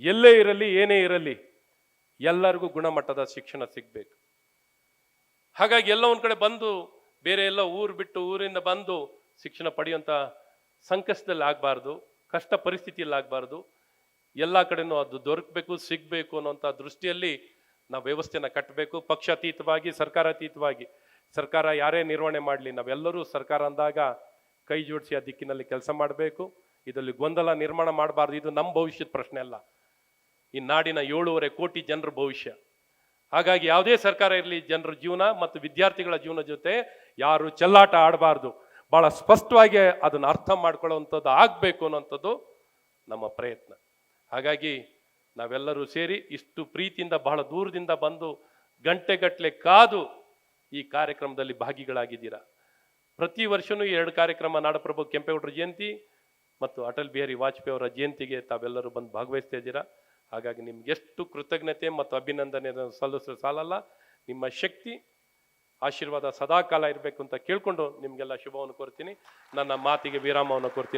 ಎಲ್ಲೇ ಇರಲಿ, ಏನೇ ಇರಲಿ, ಎಲ್ಲರಿಗೂ ಗುಣಮಟ್ಟದ ಶಿಕ್ಷಣ ಸಿಗಬೇಕು. ಹಾಗಾಗಿ ಎಲ್ಲ ಒಂದು ಕಡೆ ಬಂದು ಬೇರೆ ಎಲ್ಲ ಊರು ಬಿಟ್ಟು ಊರಿಂದ ಬಂದು ಶಿಕ್ಷಣ ಪಡೆಯುವಂಥ ಸಂಕಷ್ಟದಲ್ಲಿ ಆಗಬಾರ್ದು, ಕಷ್ಟ ಪರಿಸ್ಥಿತಿಯಲ್ಲಿ ಆಗಬಾರ್ದು. ಎಲ್ಲ ಕಡೆನೂ ಅದು ದೊರಕಬೇಕು, ಸಿಗಬೇಕು ಅನ್ನೋಂಥ ದೃಷ್ಟಿಯಲ್ಲಿ ನಾವು ವ್ಯವಸ್ಥೆನ ಕಟ್ಟಬೇಕು. ಪಕ್ಷಾತೀತವಾಗಿ, ಸರ್ಕಾರಾತೀತವಾಗಿ. ಸರ್ಕಾರ ಯಾರೇ ನಿರ್ವಹಣೆ ಮಾಡಲಿ, ನಾವೆಲ್ಲರೂ ಸರ್ಕಾರ ಅಂದಾಗ ಕೈ ಜೋಡಿಸಿ ಆ ದಿಕ್ಕಿನಲ್ಲಿ ಕೆಲಸ ಮಾಡಬೇಕು. ಇದರಲ್ಲಿ ಗೊಂದಲ ನಿರ್ಮಾಣ ಮಾಡಬಾರ್ದು. ಇದು ನಮ್ಮ ಭವಿಷ್ಯದ ಪ್ರಶ್ನೆ ಅಲ್ಲ, ಈ ನಾಡಿನ 7.5 ಕೋಟಿ ಜನರ ಭವಿಷ್ಯ. ಹಾಗಾಗಿ ಯಾವುದೇ ಸರ್ಕಾರ ಇರಲಿ, ಜನರ ಜೀವನ ಮತ್ತು ವಿದ್ಯಾರ್ಥಿಗಳ ಜೀವನ ಜೊತೆ ಯಾರು ಚೆಲ್ಲಾಟ ಆಡಬಾರ್ದು. ಬಹಳ ಸ್ಪಷ್ಟವಾಗಿ ಅದನ್ನು ಅರ್ಥ ಮಾಡ್ಕೊಳ್ಳುವಂಥದ್ದು ಆಗಬೇಕು ಅನ್ನೋಂಥದ್ದು ನಮ್ಮ ಪ್ರಯತ್ನ. ಹಾಗಾಗಿ ನಾವೆಲ್ಲರೂ ಸೇರಿ ಇಷ್ಟು ಪ್ರೀತಿಯಿಂದ ಬಹಳ ದೂರದಿಂದ ಬಂದು ಗಂಟೆಗಟ್ಟಲೆ ಕಾದು ಈ ಕಾರ್ಯಕ್ರಮದಲ್ಲಿ ಭಾಗಿಗಳಾಗಿದ್ದೀರಾ. ಪ್ರತಿ ವರ್ಷವೂ 2 ಕಾರ್ಯಕ್ರಮ, ನಾಡಪ್ರಭು ಕೆಂಪೇಗೌಡರ ಜಯಂತಿ ಮತ್ತು ಅಟಲ್ ಬಿಹಾರಿ ವಾಜಪೇಯಿ ಅವರ ಜಯಂತಿಗೆ ತಾವೆಲ್ಲರೂ ಬಂದು ಭಾಗವಹಿಸ್ತಾ ಇದ್ದೀರಾ. ಹಾಗಾಗಿ ನಿಮ್ಗೆ ಎಷ್ಟು ಕೃತಜ್ಞತೆ ಮತ್ತು ಅಭಿನಂದನೆ ಸಲ್ಲಿಸಲು ಸಾಲಲ್ಲ. ನಿಮ್ಮ ಶಕ್ತಿ, ಆಶೀರ್ವಾದ ಸದಾಕಾಲ ಇರಬೇಕು ಅಂತ ಕೇಳ್ಕೊಂಡು ನಿಮಗೆಲ್ಲ ಶುಭವನ್ನು ಕೋರ್ತೀನಿ. ನನ್ನ ಮಾತಿಗೆ ವಿರಾಮವನ್ನು ಕೋರ್ತೀನಿ.